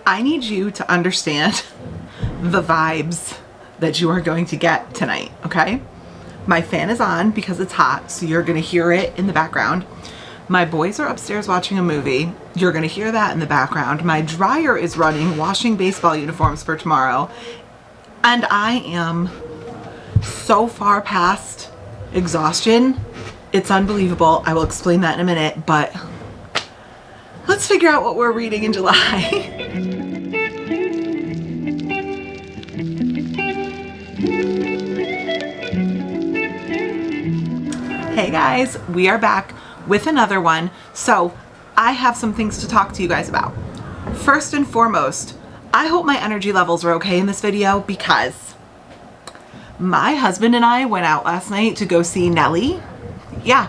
I need you to understand the vibes that you are going to get tonight, okay? My fan is on because it's hot, so you're gonna hear it in the background. My boys are upstairs watching a movie. You're gonna hear that in the background. My dryer is running, washing baseball uniforms for tomorrow. And I am so far past exhaustion. It's unbelievable. I will explain that in a minute, but let's figure out what we're reading in July. Hey guys, we are back with another one. So I have some things to talk to you guys about. First and foremost, I hope my energy levels are okay in this video because my husband and I went out last night to go see Nellie. Yeah,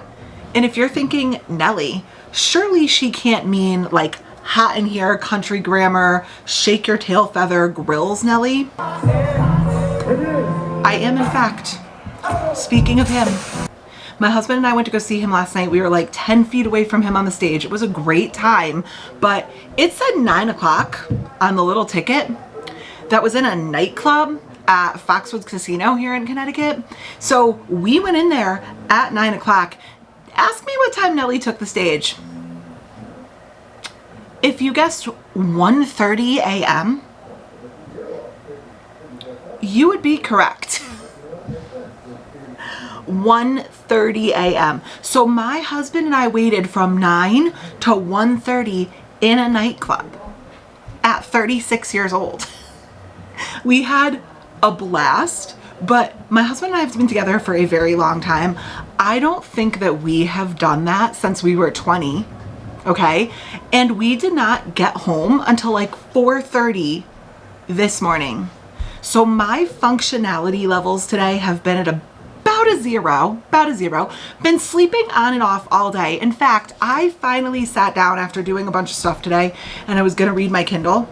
and if you're thinking Nellie, surely she can't mean like hot in here, country grammar, shake your tail feather, grills Nellie. I am in fact, speaking of him. My husband and I went to go see him last night. We were like 10 feet away from him on the stage. It was a great time, but it said 9 o'clock on the little ticket that was in a nightclub at Foxwoods Casino here in Connecticut. So we went in there at 9 o'clock. Ask me what time Nellie took the stage. If you guessed 1:30 a.m., you would be correct. 1:30 a.m. So my husband and I waited from 9 to 1:30 in a nightclub at 36 years old. We had a blast, but my husband and I have been together for a very long time. I don't think that we have done that since we were 20, okay? And we did not get home until like 4:30 this morning. So my functionality levels today have been at about a zero. Been sleeping on and off all day. In fact, I finally sat down after doing a bunch of stuff today and I was gonna read my Kindle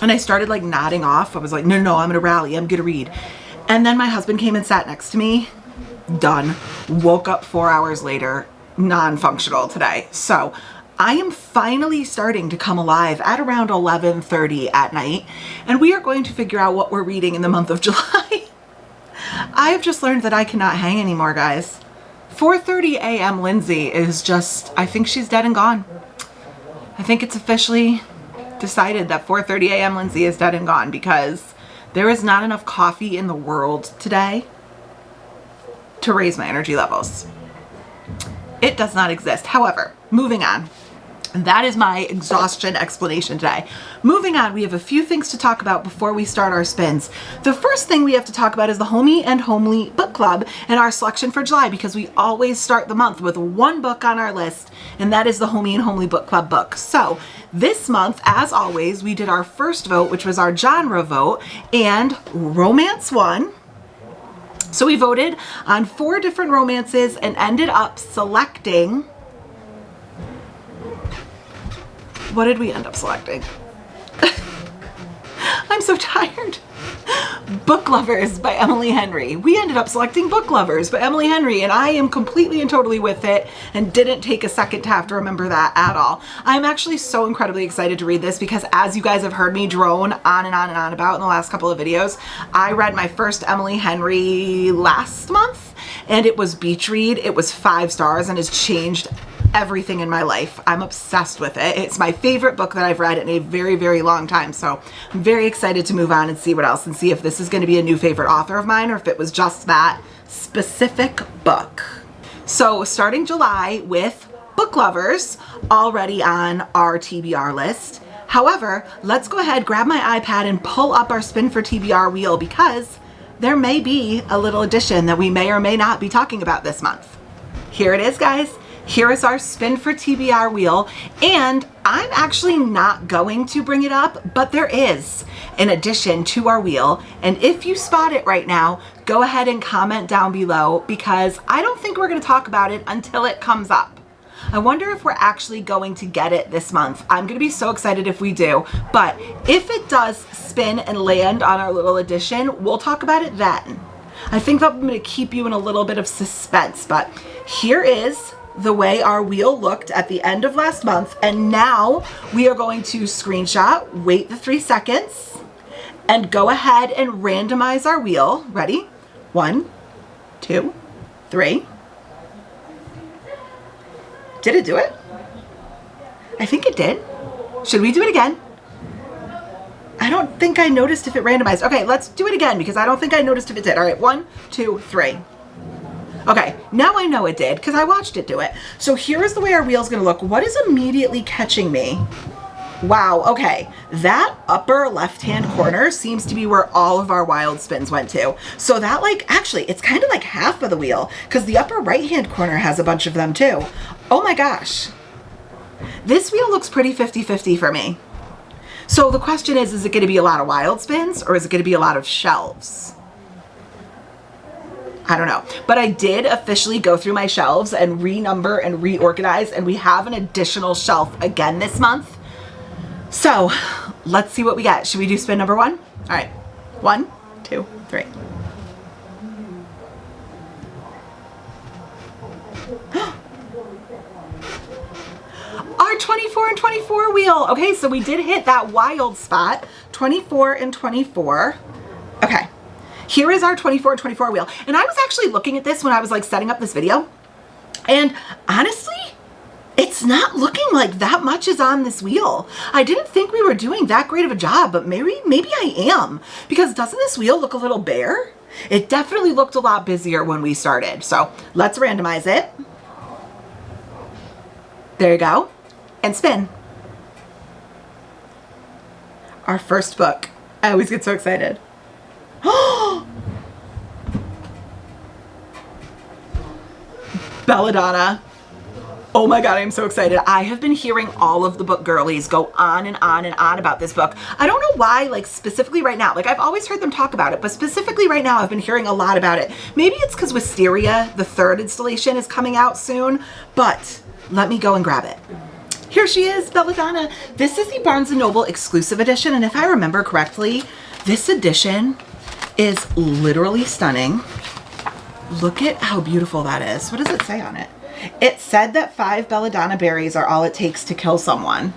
and I started like nodding off. I was like, no, I'm gonna rally, I'm gonna read. And then my husband came and sat next to me, done. Woke up 4 hours later, non-functional today. So I am finally starting to come alive at around 11:30 at night, and we are going to figure out what we're reading in the month of July. I have just learned that I cannot hang anymore, guys. 4:30 a.m. Lindsay is just, I think she's dead and gone. I think it's officially decided that 4:30 a.m. Lindsay is dead and gone because there is not enough coffee in the world today to raise my energy levels. It does not exist. However, moving on. That is my exhaustion explanation today. Moving on, we have a few things to talk about before we start our spins. The first thing we have to talk about is the Homey and Homely Book Club and our selection for July, because we always start the month with one book on our list, and that is the Homey and Homely Book Club book. So this month, as always, we did our first vote, which was our genre vote, and romance won. So we voted on 4 different romances and ended up selecting... What did we end up selecting? I'm so tired. Book Lovers by Emily Henry. We ended up selecting Book Lovers by Emily Henry, and I am completely and totally with it and didn't take a second to have to remember that at all. I'm actually so incredibly excited to read this because, as you guys have heard me drone on and on and on about in the last couple of videos, I read my first Emily Henry last month, and it was Beach Read. It was 5 stars and has changed everything in my life. I'm obsessed with it. It's my favorite book that I've read in a very, very long time. So I'm very excited to move on and see what else and see if this is going to be a new favorite author of mine or if it was just that specific book. So starting July with Book Lovers already on our TBR list. However, let's go ahead, grab my iPad and pull up our spin for TBR wheel because there may be a little addition that we may or may not be talking about this month. Here it is, guys. Here is our spin for TBR wheel, and I'm actually not going to bring it up, but there is an addition to our wheel, and if you spot it right now, go ahead and comment down below because I don't think we're going to talk about it until it comes up. I wonder if we're actually going to get it this month. I'm going to be so excited if we do, but if it does spin and land on our little addition, we'll talk about it then. I think that I'm going to keep you in a little bit of suspense, but here is the way our wheel looked at the end of last month. And now we are going to screenshot, wait the 3 seconds, and go ahead and randomize our wheel. Ready? 1, 2, 3. Did it do it? I think it did. Should we do it again? I don't think I noticed if it randomized. Okay, let's do it again because I don't think I noticed if it did. All right, 1, 2, 3. Okay, now I know it did because I watched it do it. So here is the way our wheel's gonna look. What is immediately catching me? Wow, okay. That upper left-hand corner seems to be where all of our wild spins went to. So that actually, it's kind of like half of the wheel because the upper right-hand corner has a bunch of them too. Oh my gosh. This wheel looks pretty 50-50 for me. So the question is it going to be a lot of wild spins or is it going to be a lot of shelves? I don't know. But I did officially go through my shelves and renumber and reorganize, and we have an additional shelf again this month. So let's see what we get. Should we do spin number 1? All right. 1, 2, 3. Our 24 and 24 wheel. Okay, so we did hit that wild spot. 24 and 24. Okay, here is our 24 and 24 wheel. And I was actually looking at this when I was setting up this video. And honestly, it's not looking like that much is on this wheel. I didn't think we were doing that great of a job, but maybe I am. Because doesn't this wheel look a little bare? It definitely looked a lot busier when we started. So let's randomize it. There you go. And spin. Our first book. I always get so excited. Badana. Oh my God, I'm so excited. I have been hearing all of the book girlies go on and on and on about this book. I don't know why, specifically right now. I've always heard them talk about it, but specifically right now, I've been hearing a lot about it. Maybe it's because Wisteria, the 3rd installation, is coming out soon, but let me go and grab it. Here she is, Badana. This is the Barnes & Noble exclusive edition, and if I remember correctly, this edition is literally stunning. Look at how beautiful that is. What does it say on it? It said that 5 belladonna berries are all it takes to kill someone.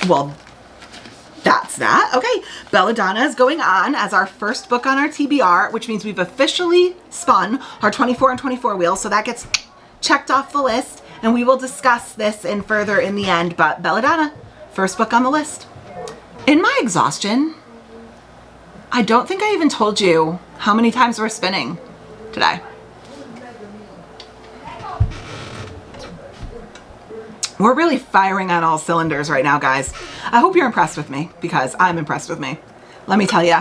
Well, that's that. Okay, Belladonna is going on as our first book on our TBR, which means we've officially spun our 24 and 24 wheel, so that gets checked off the list. And we will discuss this further in the end, but Belladonna, first book on the list. In my exhaustion, I don't think I even told you how many times we're spinning today. We're really firing on all cylinders right now, guys. I hope you're impressed with me because I'm impressed with me. Let me tell you,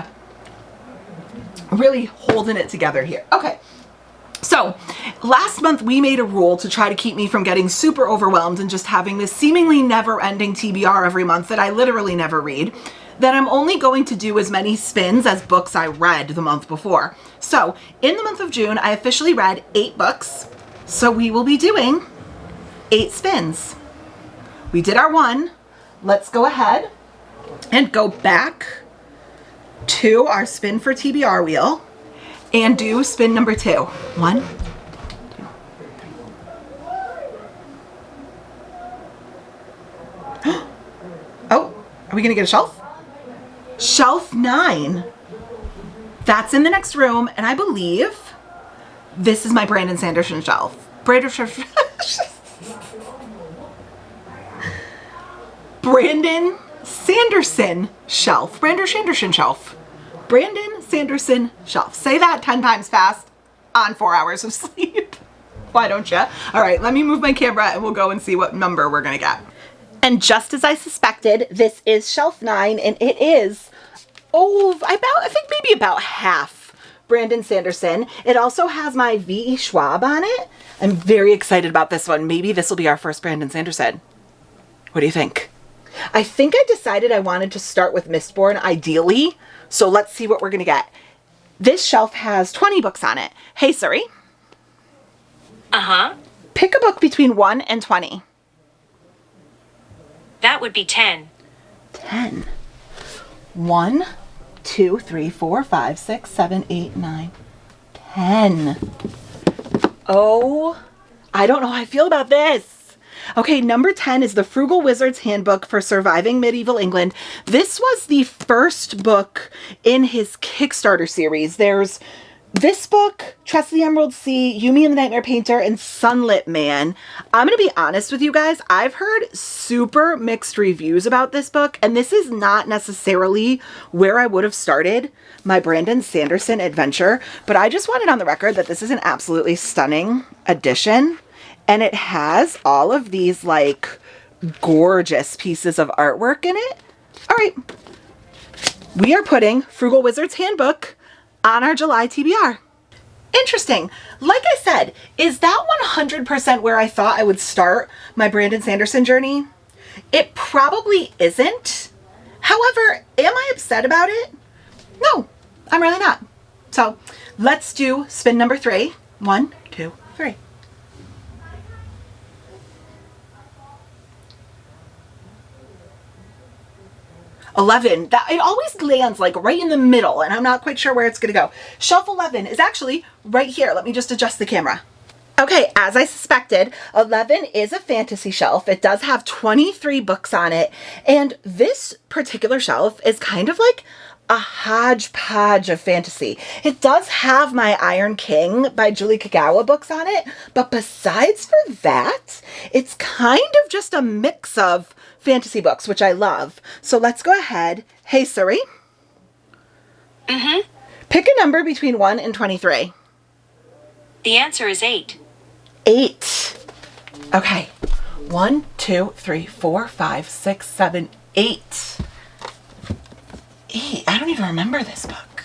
really holding it together here. Okay. So last month we made a rule to try to keep me from getting super overwhelmed and just having this seemingly never-ending TBR every month that I literally never read, that I'm only going to do as many spins as books I read the month before. So in the month of June, I officially read 8 books. So we will be doing 8 spins. We did our 1. Let's go ahead and go back to our spin for TBR wheel and do spin number 2. 1, 2, 3. Oh, are we gonna get a shelf? Shelf 9. That's in the next room, and I believe this is my Brandon Sanderson shelf. Brandon Sanderson shelf. Brandon Sanderson shelf. Brandon Sanderson shelf. Say that 10 times fast on 4 hours of sleep. Why don't you? All right, let me move my camera and we'll go and see what number we're gonna get. And just as I suspected, this is shelf 9 and it is, I think maybe about half Brandon Sanderson. It also has my V.E. Schwab on it. I'm very excited about this one. Maybe this will be our first Brandon Sanderson. What do you think? I think I decided I wanted to start with Mistborn ideally. So let's see what we're going to get. This shelf has 20 books on it. Hey, Siri. Uh-huh. Pick a book between 1 and 20. That would be 10. 10. 1, 2, 3, 4, 5, 6, 7, 8, 9, 10. Oh, I don't know how I feel about this. Okay, number 10 is the Frugal Wizards Handbook for Surviving Medieval England. This was the first book in his Kickstarter series. There's this book, Trust the Emerald Sea, Yumi and the Nightmare Painter, and Sunlit Man. I'm going to be honest with you guys. I've heard super mixed reviews about this book, and this is not necessarily where I would have started my Brandon Sanderson adventure, but I just wanted on the record that this is an absolutely stunning edition, and it has all of these like gorgeous pieces of artwork in it. All right, we are putting Frugal Wizards Handbook on our July TBR. Interesting. Like I said, is that 100% where I thought I would start my Brandon Sanderson journey? It probably isn't. However, am I upset about it? No, I'm really not. So let's do spin number 3. 1, 2, 3. $11. That it always lands like right in the middle, and I'm not quite sure where it's gonna go. Shelf 11 is actually right here. Let me just adjust the camera. Okay, as I suspected, 11 is a fantasy shelf. It does have 23 books on it, and this particular shelf is kind of like a hodgepodge of fantasy. It does have my Iron King by Julie Kagawa books on it, but besides for that, it's kind of just a mix of fantasy books, which I love. So let's go ahead. Hey, Siri. Mm-hmm. Pick a number between 1 and 23. The answer is 8. 8. Okay. 1, 2, 3, 4, 5, 6, 7, 8. 8. I don't even remember this book.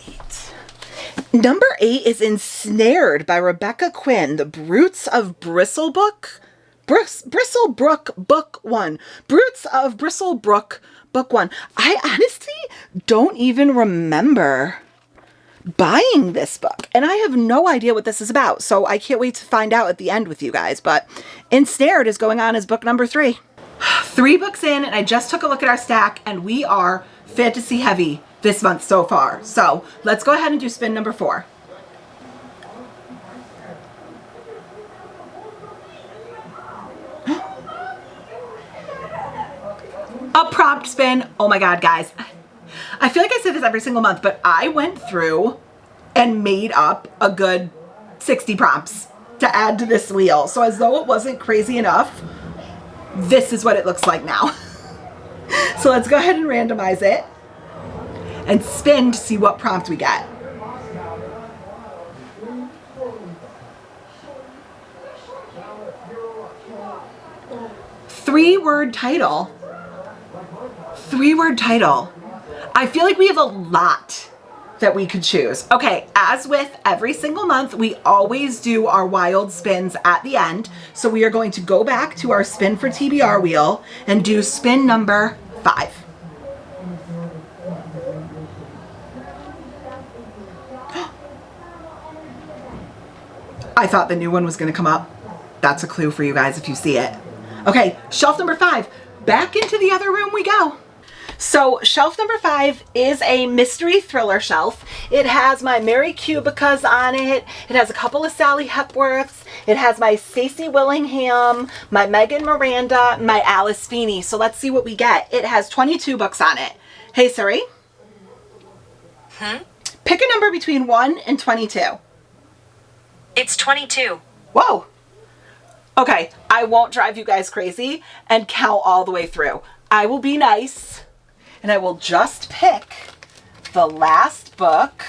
8. Number 8 is Ensnared by Rebecca Quinn, the Brutes of Bristlebrook. Bristlebrook Book 1. Brutes of Bristlebrook Book 1. I honestly don't even remember buying this book, and I have no idea what this is about, so I can't wait to find out at the end with you guys. But Ensnared is going on as book number 3. 3 books in, and I just took a look at our stack, and we are fantasy heavy this month so far. So let's go ahead and do spin number 4. A prompt spin. Oh my God, guys. I feel like I say this every single month, but I went through and made up a good 60 prompts to add to this wheel. So as though it wasn't crazy enough, this is what it looks like now. So let's go ahead and randomize it and spin to see what prompt we get. Three-word title. 3-word title. I feel like we have a lot that we could choose. Okay, as with every single month, we always do our wild spins at the end. So we are going to go back to our spin for TBR wheel and do spin number 5. I thought the new one was going to come up. That's a clue for you guys if you see it. Okay, shelf number 5. Back into the other room we go. So shelf number 5 is a mystery thriller shelf. It has my Mary Cubicas on it. It has a couple of Sally Hepworths. It has my Stacey Willingham, my Megan Miranda, my Alice Feeney. So let's see what we get. It has 22 books on it. Hey, Siri. Pick a number between 1 and 22. It's 22. Whoa. Okay, I won't drive you guys crazy and count all the way through. I will be nice. And I will just pick the last book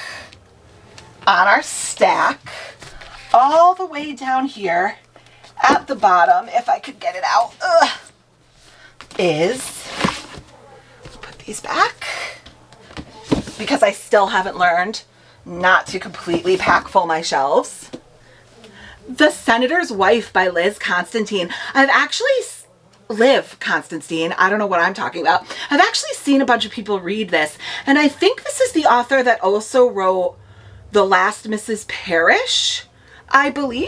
on our stack all the way down here at the bottom, if I could get it out, is, put these back, because I still haven't learned not to completely pack full my shelves. The Senator's Wife by Liz Constantine. Liv Constantine. I don't know what I'm talking about. I've actually seen a bunch of people read this, and I think this is the author that also wrote The Last Mrs. Parrish, I believe.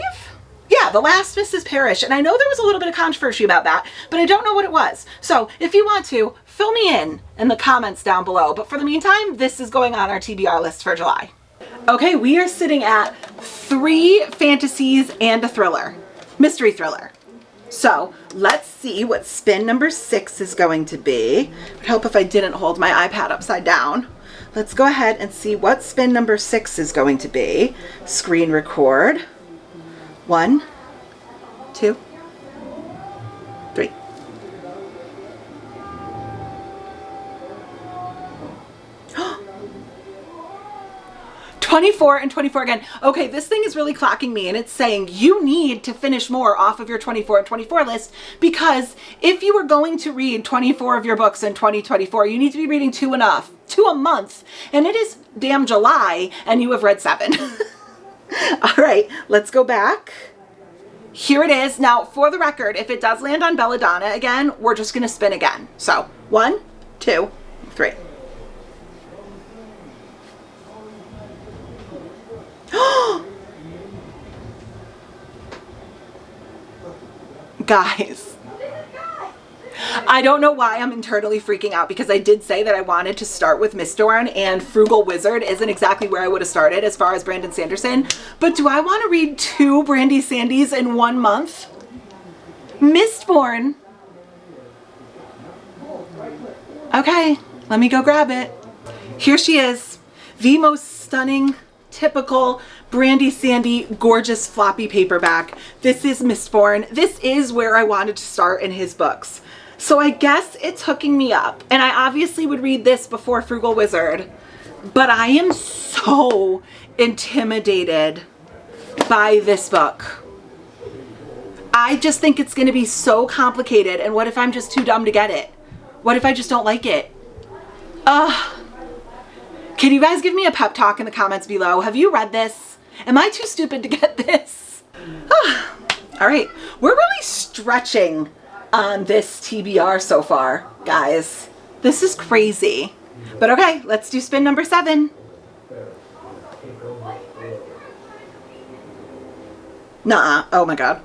Yeah, The Last Mrs. Parrish. And I know there was a little bit of controversy about that, but I don't know what it was. So if you want to, fill me in the comments down below. But for the meantime, this is going on our TBR list for July. Okay, we are sitting at 3 fantasies and a thriller, mystery thriller. So let's see what spin number 6 is going to be. It would help if I didn't hold my iPad upside down. Let's go ahead and see what spin number 6 is going to be. Screen record. 1, 2, 3. 24 and 24 again. Okay, this thing is really clocking me, and it's saying you need to finish more off of your 24 and 24 list, because if you were going to read 24 of your books in 2024, you need to be reading 2 a month, and it is damn July, and you have read 7. All right, let's go back. Here it is. Now, for the record, if it does land on Badana again, we're just going to spin again. So 1, 2, 3. Guys, I don't know why I'm internally freaking out, because I did say that I wanted to start with mistborn, and Frugal Wizard isn't exactly where I would have started as far as Brandon Sanderson, but do I want to read 2 Brandy Sandys in 1 month? Mistborn. Okay, let me go grab it. Here she is, the most stunning, typical Brandy Sandy, gorgeous floppy paperback. This is Mistborn. This is where I wanted to start in his books. So I guess it's hooking me up. And I obviously would read this before Frugal Wizard, but I am so intimidated by this book. I just think it's going to be so complicated. And what if I'm just too dumb to get it? What if I just don't like it? Can you guys give me a pep talk in the comments below? Have you read this? Am I too stupid to get this? All right, we're really stretching on this TBR so far, guys. This is crazy. But okay, let's do spin number 7. Nuh-uh. Oh my God.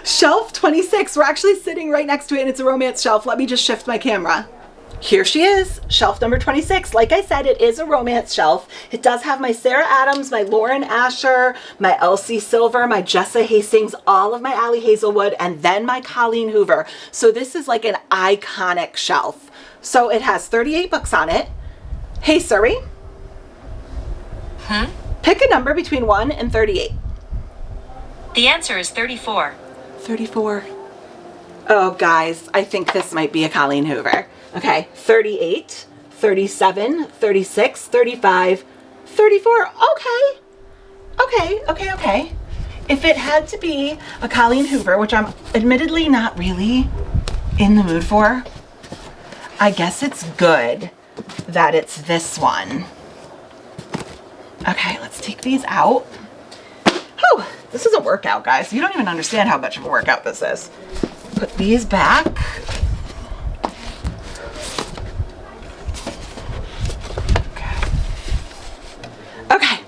Shelf 26. We're actually sitting right next to it, and it's a romance shelf. Let me just shift my camera. Here she is, shelf number 26. Like I said, it is a romance shelf. It does have my Sarah Adams, my Lauren Asher, my Elsie Silver, my Jessa Hastings, all of my Allie Hazelwood, and then my Colleen Hoover. So this is like an iconic shelf. So it has 38 books on it. Hey Siri. Pick a number between 1 and 38. The answer is 34. 34. Oh, guys, I think this might be a Colleen Hoover. Okay, 38, 37, 36, 35, 34. Okay. If it had to be a Colleen Hoover, which I'm admittedly not really in the mood for, I guess it's good that it's this one. Okay, let's take these out. Oh, this is a workout, guys. You don't even understand how much of a workout this is. Put these back. Okay.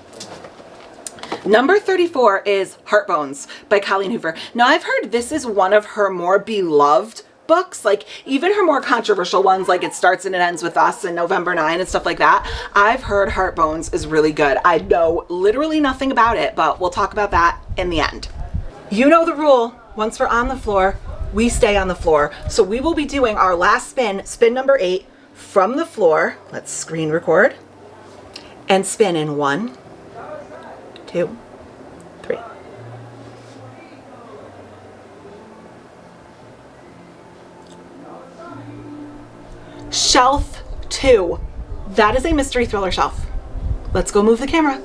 Number 34 is Heartbones by Colleen Hoover. Now, I've heard this is one of her more beloved books, like even her more controversial ones, like It Starts and It Ends With Us and November 9 and stuff like that. I've heard Heartbones is really good. I know literally nothing about it, but we'll talk about that in the end. You know the rule. Once we're on the floor, we stay on the floor. So we will be doing our last spin, spin number 8, from the floor. Let's screen record and spin in 1, 2, 3. Shelf 2. That is a mystery thriller shelf. Let's go move the camera.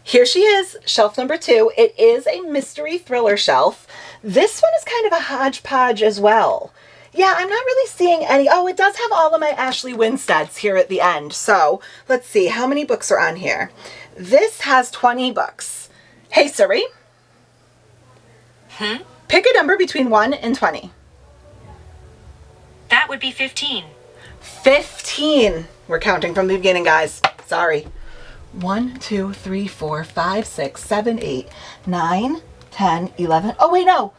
Here she is, shelf number 2. It is a mystery thriller shelf. This one is kind of a hodgepodge as well. Yeah, I'm not really seeing any. Oh, it does have all of my Ashley Winsteads here at the end. So let's see, how many books are on here? This has 20 books. Hey Siri. Pick a number between 1 and 20. That would be 15. 15. We're counting from the beginning, guys. Sorry. 1, 2, 3, 4, 5, 6, 7, 8, 9, 10, 11. Oh, wait, no.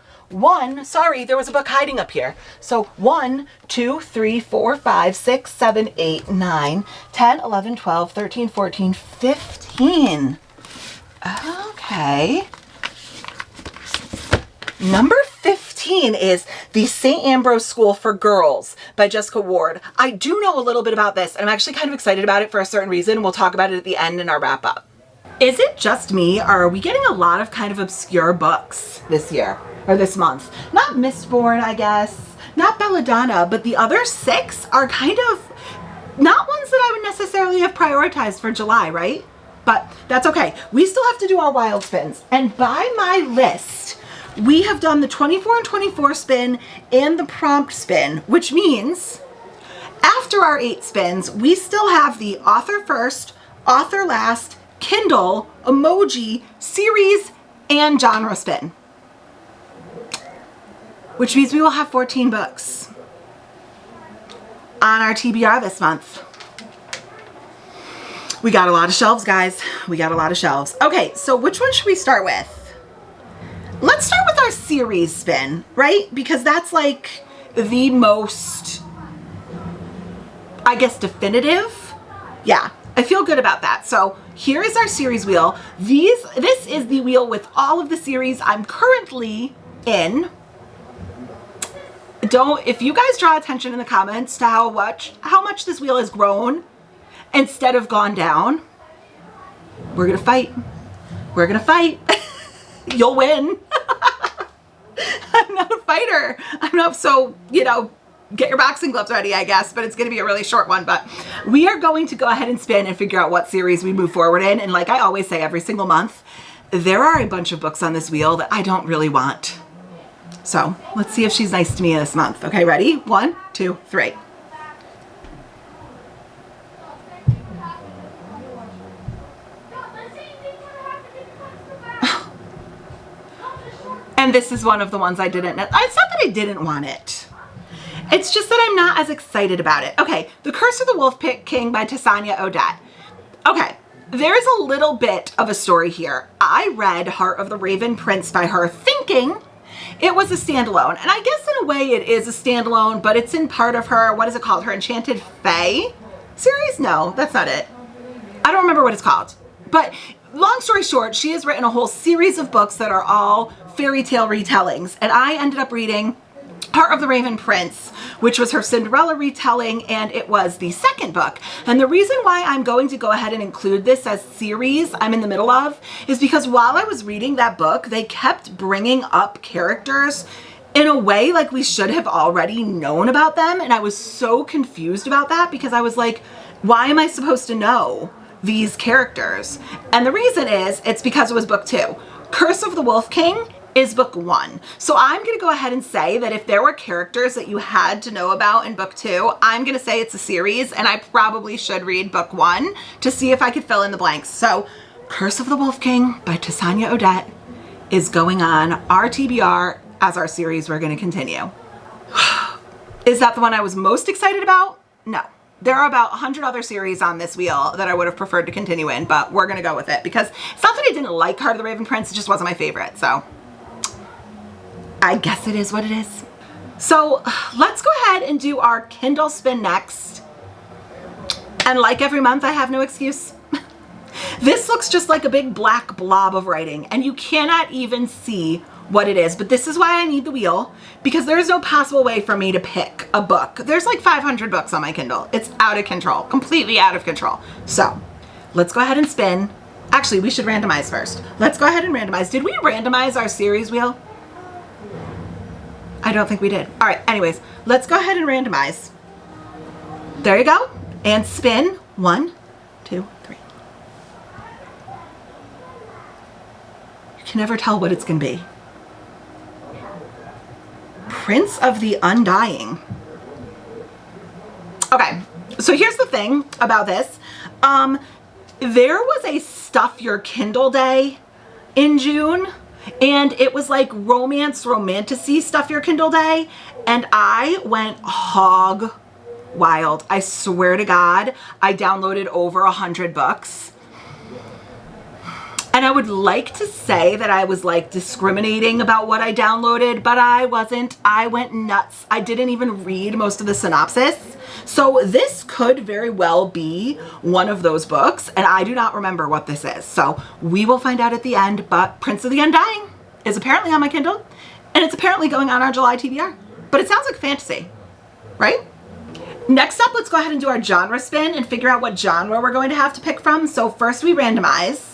Sorry, there was a book hiding up here. So 1, 2, 3, 4, 5, 6, 7, 8, 9, 10, 11, 12, 13, 14, 15. Okay. Number 15 is The St. Ambrose School for Girls by Jessica Ward. I do know a little bit about this, and I'm actually kind of excited about it for a certain reason. We'll talk about it at the end in our wrap up. Is it just me, or are we getting a lot of kind of obscure books this year, or this month? Not Mistborn, I guess, not Badana, but the other 6 are kind of not ones that I would necessarily have prioritized for July, right? But that's okay. We still have to do our wild spins. And by my list, we have done the 24 and 24 spin and the prompt spin, which means after our 8 spins, we still have the author first, author last, Kindle, emoji, series, and genre spin. Which means we will have 14 books on our TBR this month. We got a lot of shelves, guys. We got a lot of shelves. Okay, so which one should we start with? Let's start with our series spin, right? Because that's like the most, I guess, definitive. Yeah, I feel good about that. So here is our series wheel. This is the wheel with all of the series I'm currently in. If you guys draw attention in the comments to how much this wheel has grown instead of gone down, we're gonna fight. We're gonna fight. You'll win. I'm not a fighter. I'm not, so, get your boxing gloves ready, I guess, but it's going to be a really short one. But we are going to go ahead and spin and figure out what series we move forward in. And like I always say every single month, there are a bunch of books on this wheel that I don't really want. So let's see if she's nice to me this month. Okay, ready? 1, 2, 3. And this is one of the ones I didn't. It's not that I didn't want it. It's just that I'm not as excited about it. Okay, The Curse of the Wolf King by Tanya Odette. Okay, there's a little bit of a story here. I read Heart of the Raven Prince by her thinking it was a standalone. And I guess in a way it is a standalone, but it's in part of her, what is it called? Her Enchanted Fae series? No, that's not it. I don't remember what it's called. But long story short, she has written a whole series of books that are all fairy tale retellings. And I ended up reading Heart of the Raven Prince, which was her Cinderella retelling, and it was the second book. And the reason why I'm going to go ahead and include this as series I'm in the middle of is because while I was reading that book, they kept bringing up characters in a way like we should have already known about them. And I was so confused about that because I was like, why am I supposed to know these characters? And the reason is, it's because it was book 2. Curse of the Wolf King is book 1. So I'm going to go ahead and say that if there were characters that you had to know about in book 2, I'm going to say it's a series, and I probably should read book 1 to see if I could fill in the blanks. So Curse of the Wolf King by Tanya Odette is going on our TBR as our series we're going to continue. Is that the one I was most excited about? No. There are about 100 other series on this wheel that I would have preferred to continue in, but we're going to go with it because it's not that I didn't like Heart of the Raven Prince, it just wasn't my favorite. So I guess it is what it is. So let's go ahead and do our Kindle spin next. And like every month, I have no excuse. This looks just like a big black blob of writing, and you cannot even see what it is. But this is why I need the wheel, because there is no possible way for me to pick a book. There's like 500 books on my Kindle. It's out of control, completely out of control. So let's go ahead and spin. Actually, we should randomize first. Let's go ahead and randomize. Did we randomize our series wheel? I don't think we did. All right, anyways, let's go ahead and randomize. There you go. And spin. 1, 2, 3. You can never tell what it's going to be. Prince of the Undying. Okay, so here's the thing about this. There was a Stuff Your Kindle Day in June, and it was like romantic-y Stuff Your Kindle Day, and I went hog wild. I swear to God, I downloaded over 100 books. And I would like to say that I was like discriminating about what I downloaded, but I wasn't. I went nuts. I didn't even read most of the synopsis. So this could very well be one of those books, and I do not remember what this is. So we will find out at the end, but Prince of the Undying is apparently on my Kindle, and it's apparently going on our July TBR. But it sounds like fantasy, right? Next up, let's go ahead and do our genre spin and figure out what genre we're going to have to pick from. So first we randomize.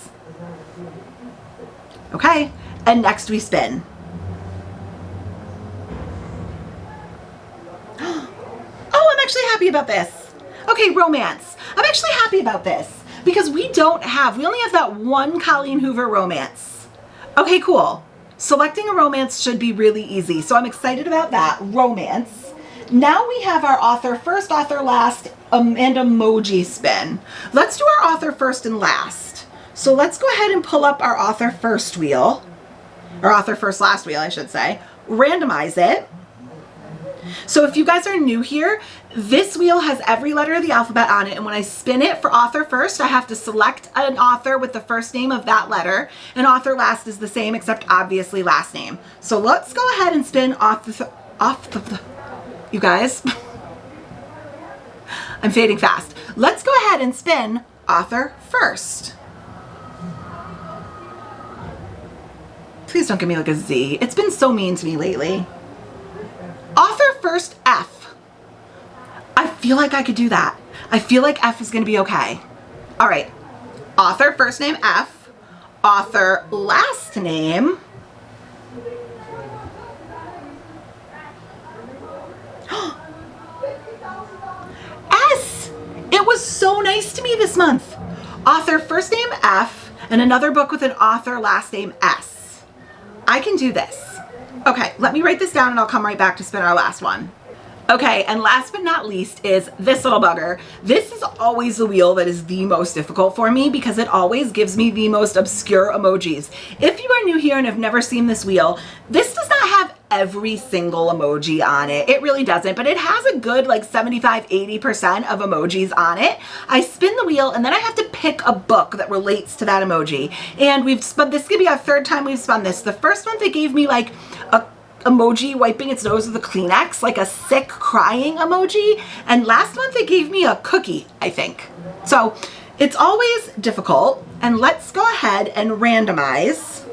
Okay, and next we spin. Oh, I'm actually happy about this. Okay, romance. I'm actually happy about this because we only have that one Colleen Hoover romance. Okay, cool. Selecting a romance should be really easy, so I'm excited about that. Romance. Now we have our author first, author last, and emoji spin. Let's do our author first and last. So let's go ahead and pull up our author first wheel, or author first last wheel, I should say. Randomize it. So if you guys are new here, this wheel has every letter of the alphabet on it, and when I spin it for author first, I have to select an author with the first name of that letter, and author last is the same except obviously last name. So let's go ahead and spin you guys. I'm fading fast. Let's go ahead and spin author first. Please don't give me like a Z. It's been so mean to me lately. Author first F. I feel like I could do that. I feel like F is going to be okay. All right. Author first name F. Author last name. S. It was so nice to me this month. Author first name F and another book with an author last name S. I can do this. Okay, let me write this down and I'll come right back to spin our last one. Okay, and last but not least is this little bugger. This is always the wheel that is the most difficult for me because it always gives me the most obscure emojis. If you are new here and have never seen this wheel, this does not have every single emoji on it. It really doesn't, but it has a good like 75-80% of emojis on it. I spin the wheel and then I have to pick a book that relates to that emoji. And we've spun, this could be our third time we've spun this. The first one they gave me like a emoji wiping its nose with a Kleenex, like a sick crying emoji. And last month they gave me a cookie, I think. So it's always difficult. And let's go ahead and randomize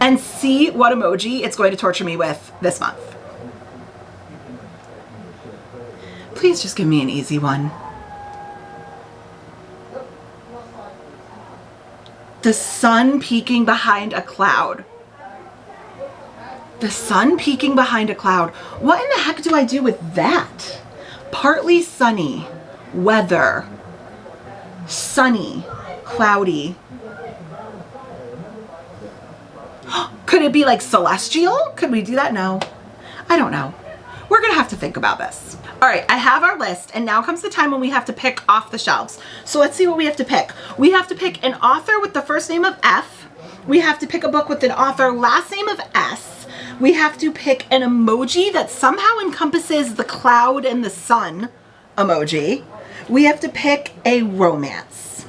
and see what emoji it's going to torture me with this month. Please just give me an easy one. The sun peeking behind a cloud. The sun peeking behind a cloud. What in the heck do I do with that? Partly sunny, weather, sunny, cloudy. Could it be like celestial? Could we do that? No, I don't know. We're gonna have to think about this. All right, I have our list and now comes the time when we have to pick off the shelves. So let's see what we have to pick. We have to pick an author with the first name of F. We have to pick a book with an author last name of S. We have to pick an emoji that somehow encompasses the cloud and the sun emoji. We have to pick a romance.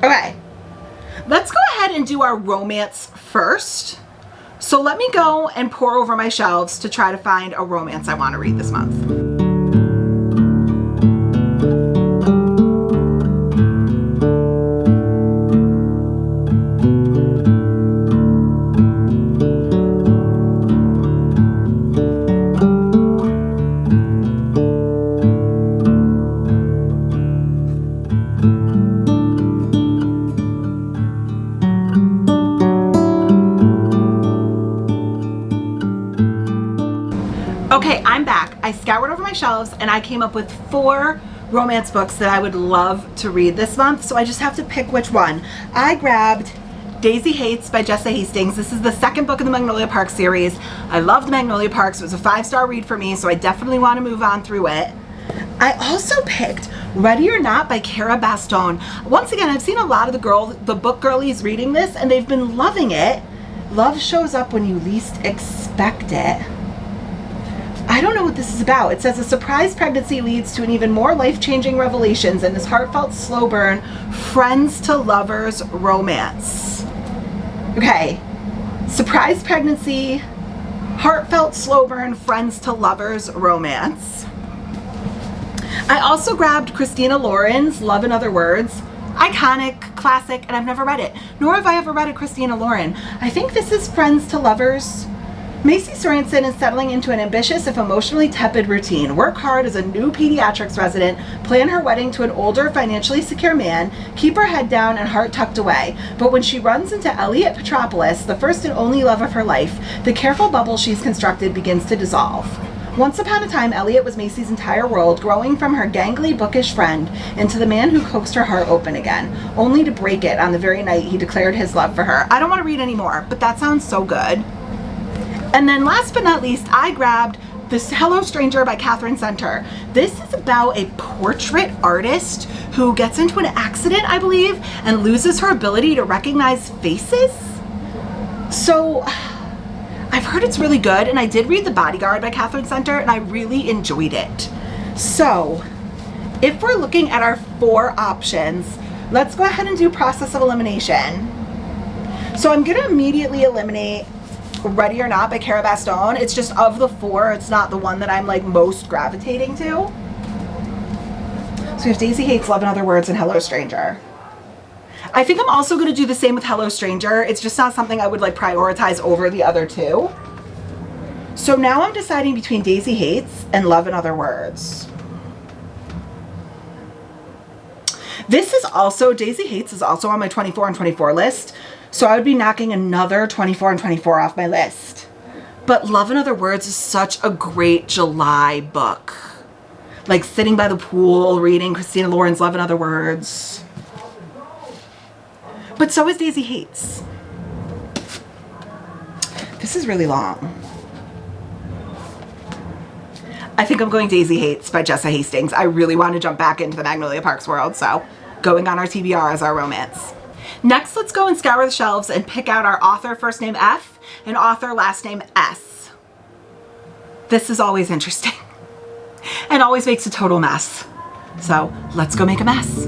Okay. Let's go ahead and do our romance first. So let me go and pour over my shelves to try to find a romance I want to read this month. Okay, I'm back. I scoured over my shelves and I came up with 4 romance books that I would love to read this month, so I just have to pick which one. I grabbed Daisy Hates by Jessa Hastings. This is the second book in the Magnolia Park series. I loved Magnolia Parks. It was a 5-star read for me, so I definitely want to move on through it. I also picked Ready or Not by Cara Bastone. Once again, I've seen a lot of the book girlies reading this and they've been loving it. Love shows up when you least expect it. I don't know what this is about. It says a surprise pregnancy leads to an even more life-changing revelations in this heartfelt slow burn friends to lovers romance. Okay, surprise pregnancy, heartfelt slow burn friends to lovers romance. I also grabbed Christina Lauren's Love in Other Words. Iconic, classic, and I've never read it. Nor have I ever read a Christina Lauren. I think this is friends to lovers. Macy Sorensen is settling into an ambitious, if emotionally tepid routine. Work hard as a new pediatrics resident, plan her wedding to an older, financially secure man, keep her head down and heart tucked away. But when she runs into Elliot Petropoulos, the first and only love of her life, the careful bubble she's constructed begins to dissolve. Once upon a time, Elliot was Macy's entire world, growing from her gangly, bookish friend into the man who coaxed her heart open again, only to break it on the very night he declared his love for her. I don't want to read anymore, but that sounds so good. And then last but not least, I grabbed this Hello Stranger by Catherine Center. This is about a portrait artist who gets into an accident, I believe, and loses her ability to recognize faces. So I've heard it's really good, and I did read The Bodyguard by Catherine Center, and I really enjoyed it. So if we're looking at our 4 options, let's go ahead and do process of elimination. So I'm going to immediately eliminate Ready or Not by Cara Bastone. It's just of the 4, it's not the one that I'm like most gravitating to. So we have Daisy Hates, Love in Other Words, and Hello Stranger. I think I'm also going to do the same with Hello Stranger. It's just not something I would like prioritize over the other 2. So now I'm deciding between Daisy Hates and Love in Other Words. This is also, Daisy Hates is also on my 24 and 24 list. So I would be knocking another 24 and 24 off my list. But Love in Other Words is such a great July book. Like sitting by the pool, reading Christina Lauren's Love in Other Words. But so is Daisy Hates. This is really long. I think I'm going Daisy Hates by Jessa Hastings. I really want to jump back into the Magnolia Parks world, so going on our TBR as our romance. Next, let's go and scour the shelves and pick out our author first name F and author last name S. This is always interesting and always makes a total mess. So let's go make a mess.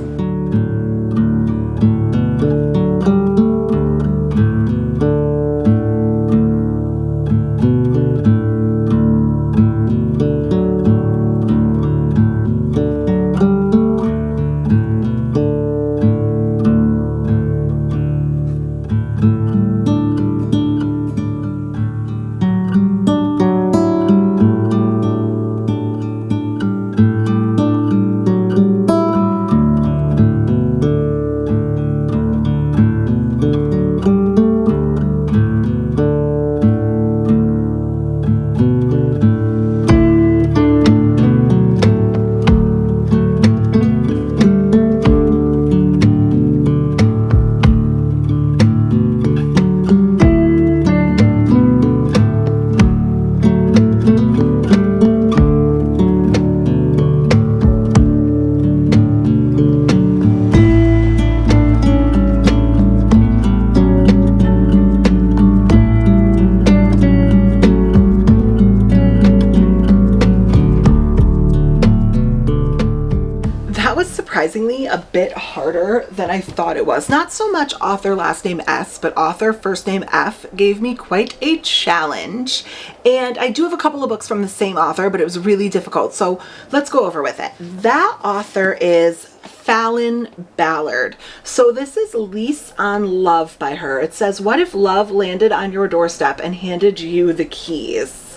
Surprisingly a bit harder than I thought it was. Not so much author last name S, but author first name F gave me quite a challenge. And I do have a couple of books from the same author, but it was really difficult. So let's go over with it. That author is Fallon Ballard. So this is Lease on Love by her. It says, what if love landed on your doorstep and handed you the keys?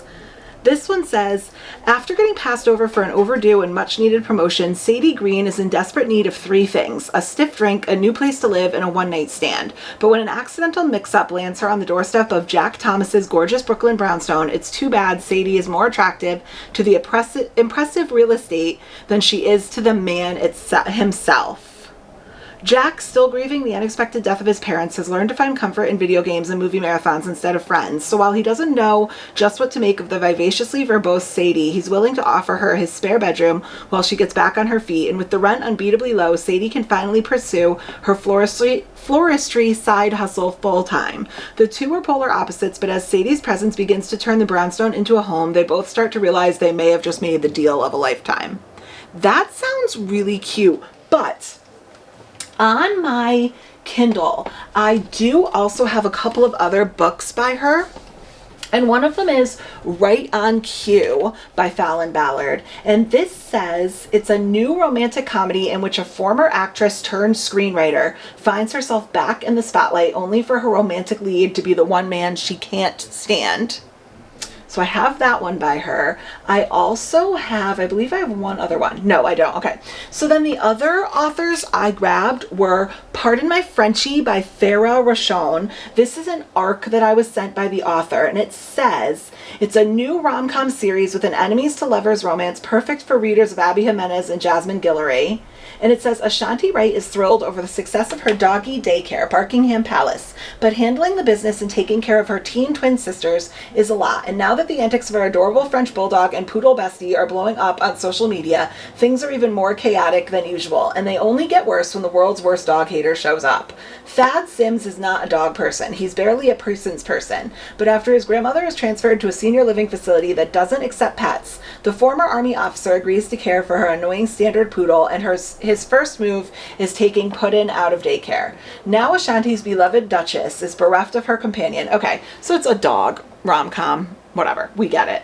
This one says, after getting passed over for an overdue and much needed promotion, Sadie Green is in desperate need of 3 things: a stiff drink, a new place to live, and a one-night stand. But when an accidental mix-up lands her on the doorstep of Jack Thomas's gorgeous Brooklyn brownstone, it's too bad Sadie is more attractive to the impressive real estate than she is to the man himself. Jack, still grieving the unexpected death of his parents, has learned to find comfort in video games and movie marathons instead of friends. So while he doesn't know just what to make of the vivaciously verbose Sadie, he's willing to offer her his spare bedroom while she gets back on her feet. And with the rent unbeatably low, Sadie can finally pursue her floristry side hustle full-time. The two are polar opposites, but as Sadie's presence begins to turn the brownstone into a home, they both start to realize they may have just made the deal of a lifetime. That sounds really cute, but on my Kindle, I do also have a couple of other books by her. And one of them is Right on Cue by Fallon Ballard. And this says it's a new romantic comedy in which a former actress turned screenwriter finds herself back in the spotlight only for her romantic lead to be the one man she can't stand. So I have that one by her. I also have, I believe I have one other one. No, I don't. Okay. So then the other authors I grabbed were Pardon My Frenchie by Farah Rochon. This is an arc that I was sent by the author, and it says it's a new rom-com series with an enemies to lovers romance perfect for readers of Abby Jimenez and Jasmine Guillory. And it says Ashanti Wright is thrilled over the success of her doggy daycare, Buckingham Palace, but handling the business and taking care of her teen twin sisters is a lot. And now that the antics of her adorable French bulldog and poodle bestie are blowing up on social media, things are even more chaotic than usual, and they only get worse when the world's worst dog hater shows up. Thad Sims is not a dog person. He's barely a person's person. But after his grandmother is transferred to a senior living facility that doesn't accept pets, the former army officer agrees to care for her annoying standard poodle, and his first move is taking Puddin out of daycare. Now Ashanti's beloved Duchess is bereft of her companion. Okay, so it's a dog rom-com. Whatever, we get it.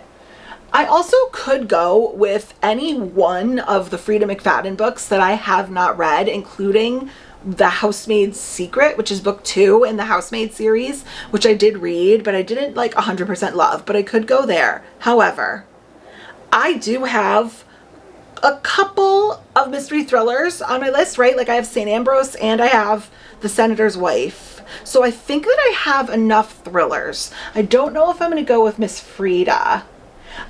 I also could go with any one of the Frida McFadden books that I have not read, including The Housemaid's Secret, which is book 2 in the Housemaid series, which I did read, but I didn't 100% love, but I could go there. However, I do have a couple of mystery thrillers on my list, right? I have St. Ambrose and I have The Senator's Wife. So I think that I have enough thrillers. I don't know if I'm going to go with Miss Frida.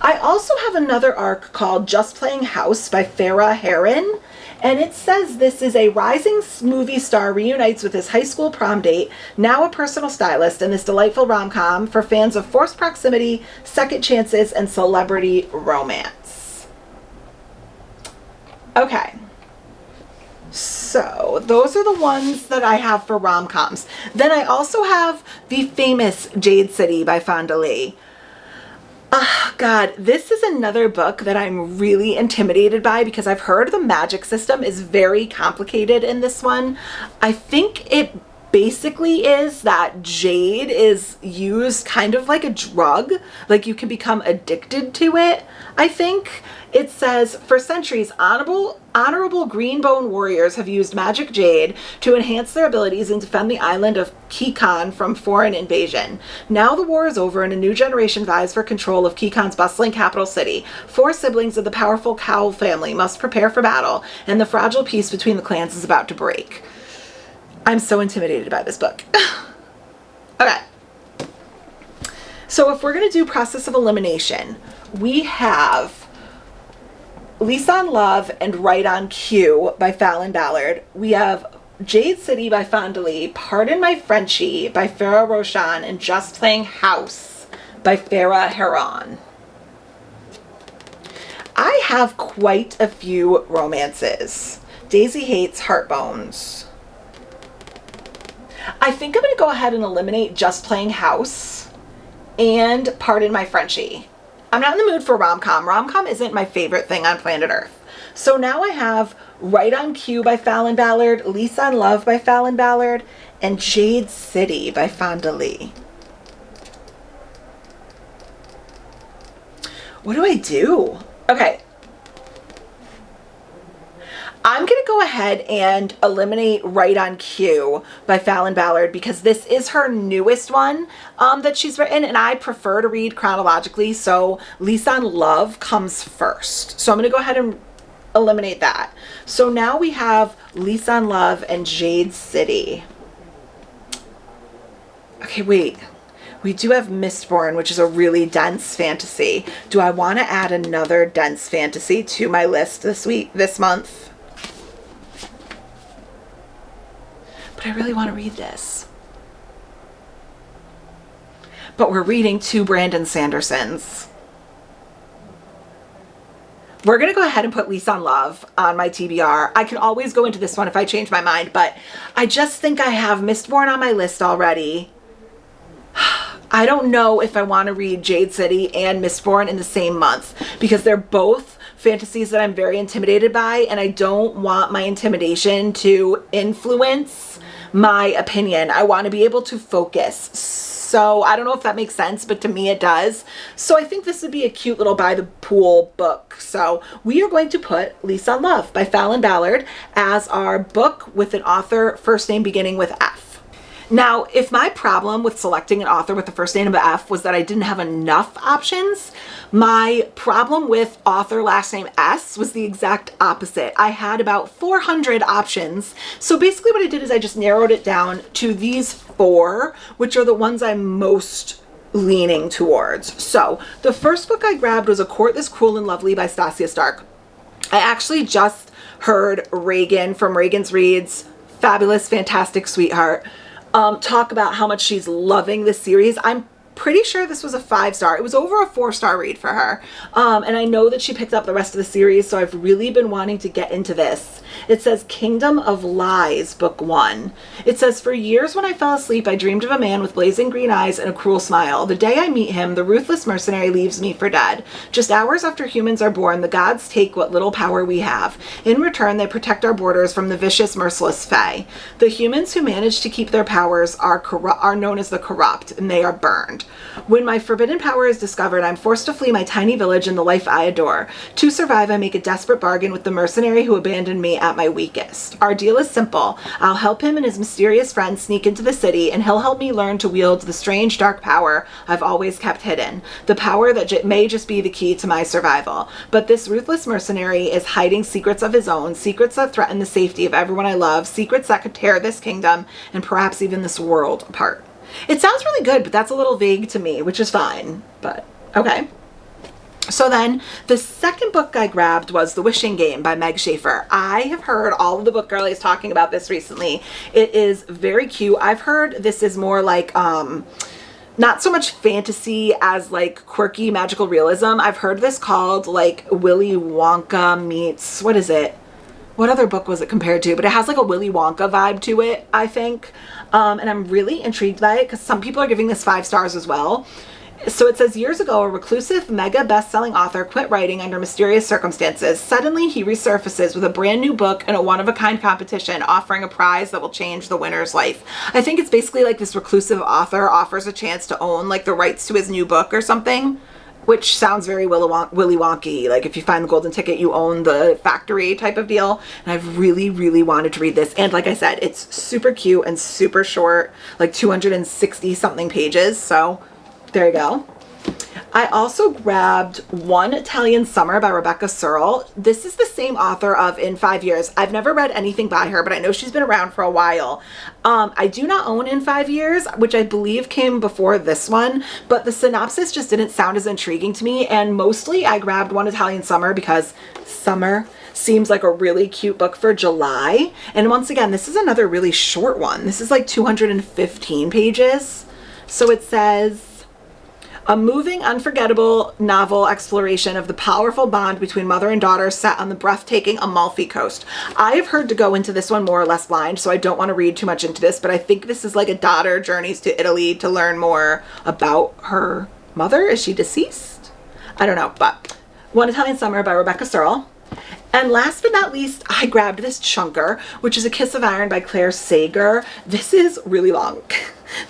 I also have another arc called Just Playing House by Farah Heron. And it says this is a rising movie star reunites with his high school prom date, now a personal stylist, in this delightful rom-com for fans of forced proximity, second chances, and celebrity romance. Okay. So those are the ones that I have for rom-coms. Then I also have the famous Jade City by Fonda Lee. Oh, God, this is another book that I'm really intimidated by because I've heard the magic system is very complicated in this one. I think it basically is that jade is used kind of like a drug, you can become addicted to it, I think. It says, for centuries, honorable greenbone warriors have used magic jade to enhance their abilities and defend the island of Kikon from foreign invasion. Now the war is over and a new generation vies for control of Kikon's bustling capital city. 4 siblings of the powerful Cowell family must prepare for battle, and the fragile peace between the clans is about to break. I'm so intimidated by this book. Okay. So if we're going to do process of elimination, we have Lisan Love and Right on Cue by Fallon Ballard. We have Jade City by Fonda Lee, Pardon My Frenchie by Farah Rochon, and Just Playing House by Farah Heron. I have quite a few romances. Daisy Hates Heartbones. I think I'm going to go ahead and eliminate Just Playing House and Pardon My Frenchie. I'm not in the mood for rom-com. Rom-com isn't my favorite thing on planet Earth. So now I have Right on Cue by Fallon Ballard, Lisan Love by Fallon Ballard, and Jade City by Fonda Lee. What do I do? Okay. I'm going to go ahead and eliminate Right on Cue by Fallon Ballard because this is her newest one that she's written, and I prefer to read chronologically, so Lisan Love comes first. So I'm going to go ahead and eliminate that. So now we have Lisan Love and Jade City. Okay, wait. We do have Mistborn, which is a really dense fantasy. Do I want to add another dense fantasy to my list this month? I really want to read this. But we're reading two Brandon Sandersons. We're going to go ahead and put Lease on Love on my TBR. I can always go into this one if I change my mind, but I just think I have Mistborn on my list already. I don't know if I want to read Jade City and Mistborn in the same month because they're both fantasies that I'm very intimidated by, and I don't want my intimidation to influence my opinion. I want to be able to focus. So I don't know if that makes sense, but to me it does. So I think this would be a cute little by the pool book. So we are going to put Lease on Love by Fallon Ballard as our book with an author first name beginning with F. Now, if my problem with selecting an author with the first name of F was that I didn't have enough options, my problem with author last name S was the exact opposite. I had about 400 options. So basically what I did is I just narrowed it down to these 4, which are the ones I'm most leaning towards. So the first book I grabbed was A Court This Cruel and Lovely by Stasia Stark. I actually just heard Reagan from Reagan's Reads, fabulous, fantastic sweetheart, talk about how much she's loving this series. I'm pretty sure this was a 5-star. It was over a 4-star read for her. And I know that she picked up the rest of the series, so I've really been wanting to get into this. It says Kingdom of Lies, Book 1. It says, for years when I fell asleep, I dreamed of a man with blazing green eyes and a cruel smile. The day I meet him, the ruthless mercenary leaves me for dead. Just hours after humans are born, the gods take what little power we have. In return, they protect our borders from the vicious, merciless Fae. The humans who manage to keep their powers are known as the corrupt, and they are burned. When my forbidden power is discovered, I'm forced to flee my tiny village and the life I adore. To survive, I make a desperate bargain with the mercenary who abandoned me at my weakest. Our deal is simple. I'll help him and his mysterious friends sneak into the city, and he'll help me learn to wield the strange dark power I've always kept hidden. The power that may just be the key to my survival. But this ruthless mercenary is hiding secrets of his own, secrets that threaten the safety of everyone I love, secrets that could tear this kingdom and perhaps even this world apart. It sounds really good, but that's a little vague to me, which is fine, but okay. So then the second book I grabbed was The Wishing Game by Meg Schaefer. I have heard all of the book girlies talking about this recently. It is very cute. I've heard this is more like, not so much fantasy as like quirky magical realism. I've heard this called like Willy Wonka meets, what is it? What other book was it compared to? But it has like a Willy Wonka vibe to it, I think. And I'm really intrigued by it because some people are giving this 5 stars as well. So it says, years ago, a reclusive, mega best-selling author quit writing under mysterious circumstances. Suddenly, he resurfaces with a brand new book and a one-of-a-kind competition, offering a prize that will change the winner's life. I think it's basically like this reclusive author offers a chance to own like the rights to his new book or something, which sounds very Willy Wonky. Like if you find the golden ticket, you own the factory type of deal. And I've really, really wanted to read this. And like I said, it's super cute and super short, like 260 something pages. So there you go. I also grabbed One Italian Summer by Rebecca Searle. This is the same author of In 5 Years. I've never read anything by her, but I know she's been around for a while. I do not own In 5 Years, which I believe came before this one, but the synopsis just didn't sound as intriguing to me. And mostly I grabbed One Italian Summer because summer seems like a really cute book for July. And once again, this is another really short one. This is like 215 pages. So it says, a moving, unforgettable novel exploration of the powerful bond between mother and daughter set on the breathtaking Amalfi Coast. I have heard to go into this one more or less blind, so I don't want to read too much into this, but I think this is like a daughter journeys to Italy to learn more about her mother. Is she deceased? I don't know, but One Italian Summer by Rebecca Searle. And last but not least, I grabbed this chunker, which is A Kiss of Iron by Claire Sager. This is really long.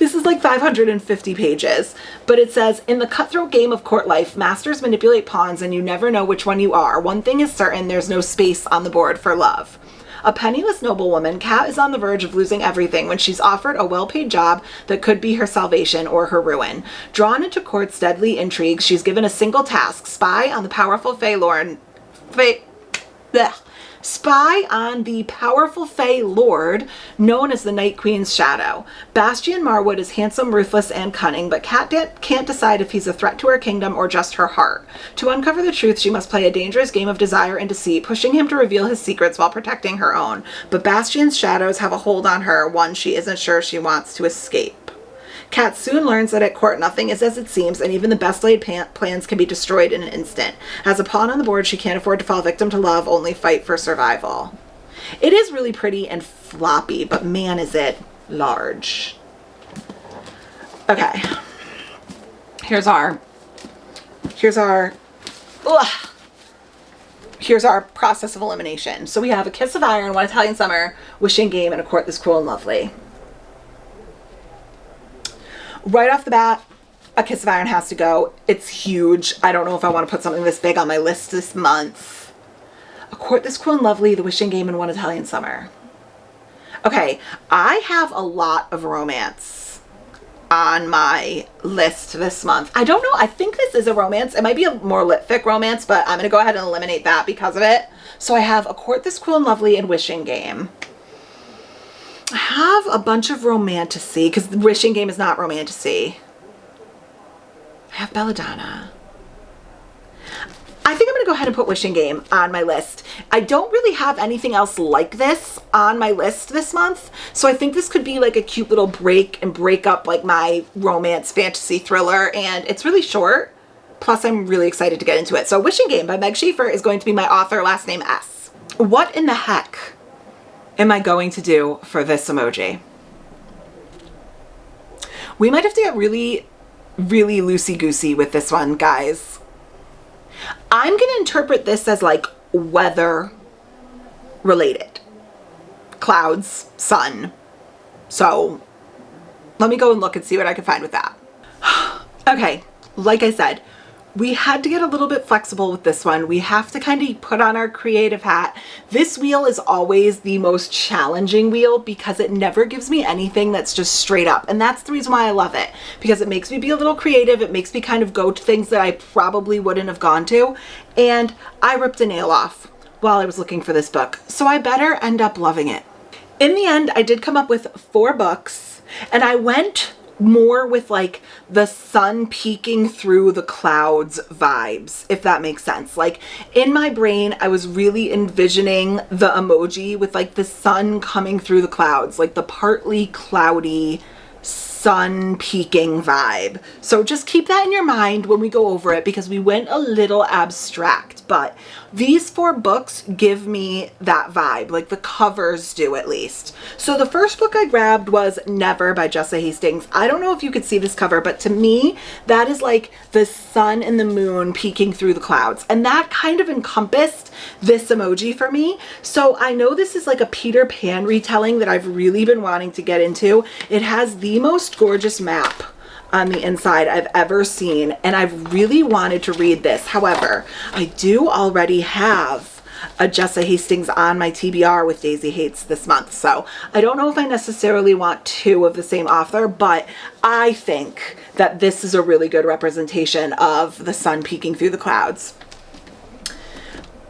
This is like 550 pages, but it says, in the cutthroat game of court life, masters manipulate pawns and you never know which one you are. One thing is certain, there's no space on the board for love. A penniless noblewoman, Kat is on the verge of losing everything when she's offered a well-paid job that could be her salvation or her ruin. Drawn into court's deadly intrigues, she's given a single task, spy on the powerful Spy on the powerful Fae Lord, known as the Night Queen's shadow. Bastian Marwood is handsome, ruthless, and cunning, but Kat can't decide if he's a threat to her kingdom or just her heart. To uncover the truth, she must play a dangerous game of desire and deceit, pushing him to reveal his secrets while protecting her own. But Bastian's shadows have a hold on her, one she isn't sure she wants to escape. Kat soon learns that at court nothing is as it seems, and even the best laid plans can be destroyed in an instant. As a pawn on the board, she can't afford to fall victim to love, only fight for survival. It is really pretty and floppy, but man is it large. Okay. Here's our process of elimination. So we have A Kiss of Iron, One Italian Summer, Wishing Game, and A Court This Cruel and Lovely. Right off the bat, A Kiss of Iron has to go. It's huge. I don't know if I want to put something this big on my list this month. A Court This Cruel and Lovely, The Wishing Game, and One Italian Summer. Okay, I have a lot of romance on my list this month. I don't know. I think this is a romance. It might be a more lit fic romance, but I'm going to go ahead and eliminate that because of it. So I have A Court This Cruel and Lovely and Wishing Game. I have a bunch of romantasy because the Wishing Game is not romantasy. I have Belladonna. I think I'm going to go ahead and put Wishing Game on my list. I don't really have anything else like this on my list this month. So I think this could be like a cute little break and break up like my romance fantasy thriller. And it's really short. Plus I'm really excited to get into it. So Wishing Game by Meg Schaefer is going to be my author, last name S. What in the heck am I going to do for this emoji? We might have to get really, really loosey-goosey with this one, guys. I'm going to interpret this as like weather related. Clouds, sun. So let me go and look and see what I can find with that. Okay, like I said, we had to get a little bit flexible with this one. We have to kind of put on our creative hat. This wheel is always the most challenging wheel because it never gives me anything that's just straight up. And that's the reason why I love it, because it makes me be a little creative. It makes me kind of go to things that I probably wouldn't have gone to. And I ripped a nail off while I was looking for this book, so I better end up loving it. In the end, I did come up with 4 books, and I went more with like the sun peeking through the clouds vibes, if that makes sense. Like in my brain, I was really envisioning the emoji with like the sun coming through the clouds, like the partly cloudy sun peeking vibe. So just keep that in your mind when we go over it, because we went a little abstract, but these 4 books give me that vibe, like the covers do at least. So the first book I grabbed was Never by Jessa Hastings. I don't know if you could see this cover, but to me, that is like the sun and the moon peeking through the clouds. And that kind of encompassed this emoji for me. So I know this is like a Peter Pan retelling that I've really been wanting to get into. It has the most gorgeous map on the inside I've ever seen, and I've really wanted to read this. However, I do already have a Jessa Hastings on my TBR with Daisy Hates this month, so I don't know if I necessarily want 2 of the same author, but I think that this is a really good representation of the sun peeking through the clouds.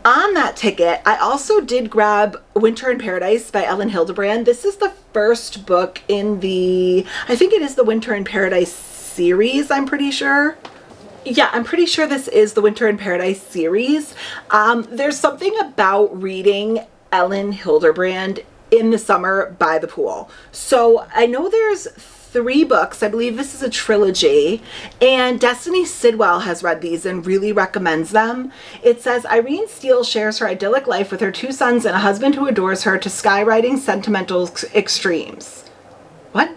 On that ticket, I also did grab Winter in Paradise by Ellen Hildebrand. This is the first book in the, I think it is the Winter in Paradise series, I'm pretty sure. Yeah, I'm pretty sure this is the Winter in Paradise series. There's something about reading Ellen Hildebrand in the summer by the pool. So I know there's 3 books. I believe this is a trilogy, and Destiny Sidwell has read these and really recommends them. It says Irene Steele shares her idyllic life with her 2 sons and a husband who adores her to skywriting sentimental extremes. What?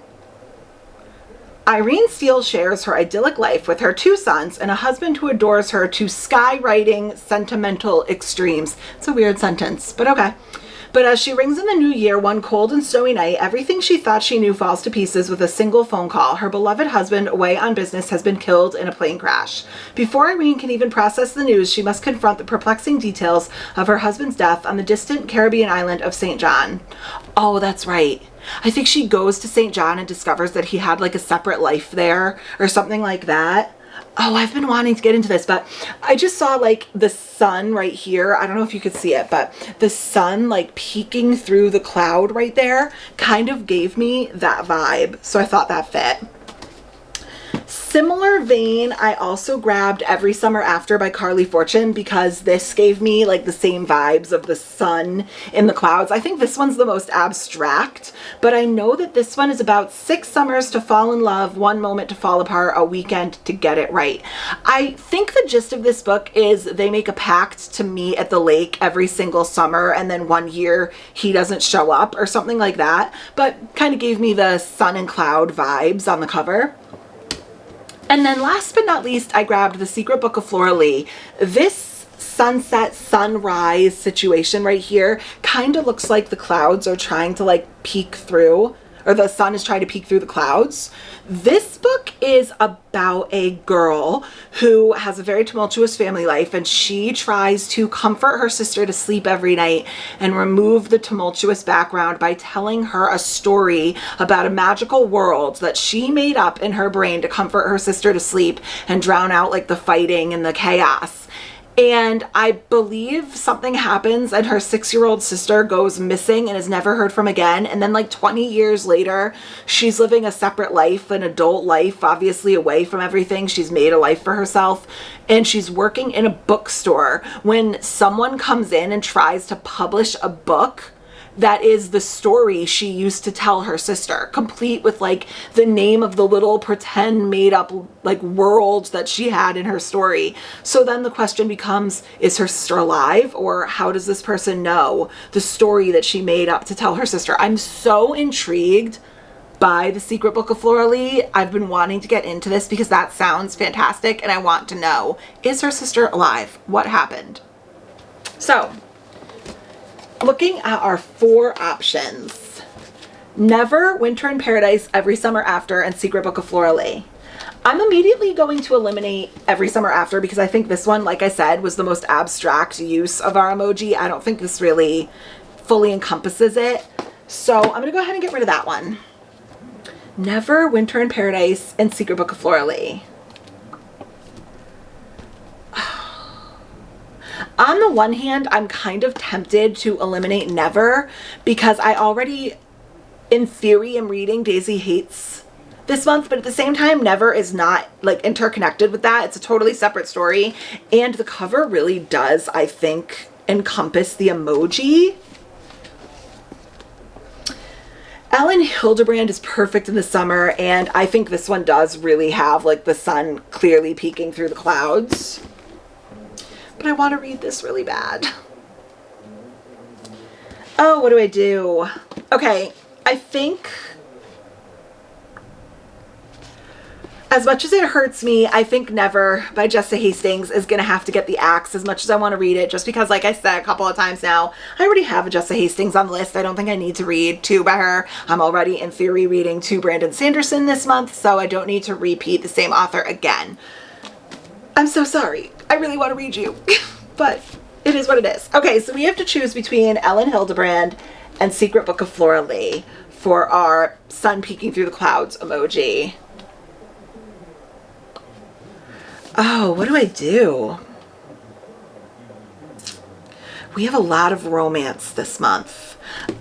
Irene Steele shares her idyllic life with her 2 sons and a husband who adores her to skywriting sentimental extremes. It's a weird sentence, but okay. But as she rings in the new year, one cold and snowy night, everything she thought she knew falls to pieces with a single phone call. Her beloved husband, away on business, has been killed in a plane crash. Before Irene can even process the news, she must confront the perplexing details of her husband's death on the distant Caribbean island of St. John. Oh, that's right. I think she goes to St. John and discovers that he had like a separate life there or something like that. Oh, I've been wanting to get into this, but I just saw like the sun right here. I don't know if you could see it, but the sun like peeking through the cloud right there kind of gave me that vibe. So I thought that fit. Similar vein, I also grabbed Every Summer After by Carly Fortune because this gave me like the same vibes of the sun in the clouds. I think this one's the most abstract, but I know that this one is about 6 summers to fall in love, 1 moment to fall apart, a weekend to get it right. I think the gist of this book is they make a pact to meet at the lake every single summer, and then 1 year he doesn't show up or something like that, but kind of gave me the sun and cloud vibes on the cover. And then last but not least, I grabbed The Secret Book of Flora Lee. This sunset, sunrise situation right here kind of looks like the clouds are trying to like peek through, or the sun is trying to peek through the clouds. This book is about a girl who has a very tumultuous family life, and she tries to comfort her sister to sleep every night and remove the tumultuous background by telling her a story about a magical world that she made up in her brain to comfort her sister to sleep and drown out like the fighting and the chaos. And I believe something happens and her 6-year-old sister goes missing and is never heard from again. And then like 20 years later, she's living a separate life, an adult life, obviously away from everything. She's made a life for herself, and she's working in a bookstore when someone comes in and tries to publish a book that is the story she used to tell her sister, complete with like the name of the little pretend made up like world that she had in her story. So then the question becomes, is her sister alive, or how does this person know the story that she made up to tell her sister? I'm so intrigued by The Secret Book of Flora Lee. I've been wanting to get into this because that sounds fantastic, and I want to know, is her sister alive? What happened? So looking at our 4 options: Never, Winter in Paradise, Every Summer After, and Secret Book of Flora Lee. I'm immediately going to eliminate Every Summer After because I think this one, like I said, was the most abstract use of our emoji. I don't think this really fully encompasses it. So I'm going to go ahead and get rid of that one. Never, Winter in Paradise, and Secret Book of Flora Lee. On the one hand, I'm kind of tempted to eliminate Never because I already, in theory, am reading Daisy Hates this month, but at the same time, Never is not like interconnected with that. It's a totally separate story, and the cover really does, I think, encompass the emoji. Ellen Hildebrand is perfect in the summer, and I think this one does really have like the sun clearly peeking through the clouds. But I want to read this really bad. Oh, what do I do? Okay, I think as much as it hurts me, I think Never by Jessa Hastings is going to have to get the axe as much as I want to read it, just because, like I said a couple of times now, I already have a Jessa Hastings on the list. I don't think I need to read 2 by her. I'm already, in theory, reading 2 Brandon Sanderson this month, so I don't need to repeat the same author again. I'm so sorry. I really want to read you, but it is what it is. Okay, so we have to choose between Ellen Hildebrand and Secret Book of Flora Lee for our sun peeking through the clouds emoji. Oh, what do I do? We have a lot of romance this month.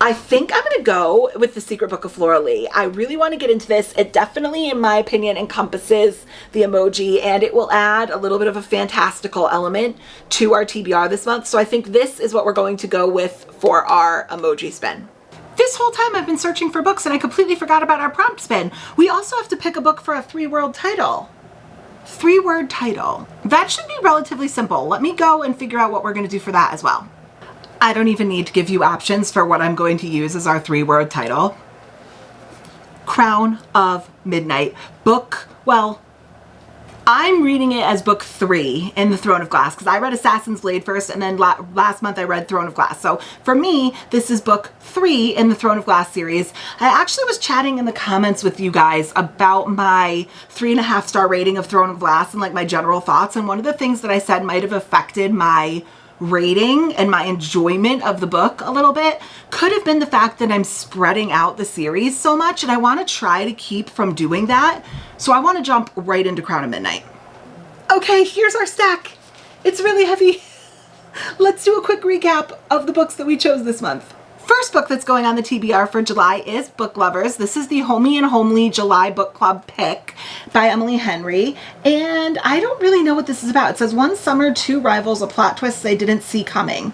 I think I'm going to go with The Secret Book of Flora Lee. I really want to get into this. It definitely, in my opinion, encompasses the emoji, and it will add a little bit of a fantastical element to our TBR this month. So I think this is what we're going to go with for our emoji spin. This whole time I've been searching for books and I completely forgot about our prompt spin. We also have to pick a book for a 3-word title. 3-word title. That should be relatively simple. Let me go and figure out what we're going to do for that as well. I don't even need to give you options for what I'm going to use as our 3-word title. Crown of Midnight. Book, well, I'm reading it as book 3 in the Throne of Glass because I read Assassin's Blade first, and then last month I read Throne of Glass. So for me, this is book 3 in the Throne of Glass series. I actually was chatting in the comments with you guys about my 3.5-star rating of Throne of Glass and like my general thoughts. And one of the things that I said might have affected my rating and my enjoyment of the book a little bit could have been the fact that I'm spreading out the series so much, and I want to try to keep from doing that. So I want to jump right into Crown of Midnight. Okay, here's our stack. It's really heavy. Let's do a quick recap of the books that we chose this month. First book that's going on the TBR for July is Book Lovers. This is the Homey and Homely July Book Club pick by Emily Henry. And I don't really know what this is about. It says, one summer, two rivals, a plot twist they didn't see coming.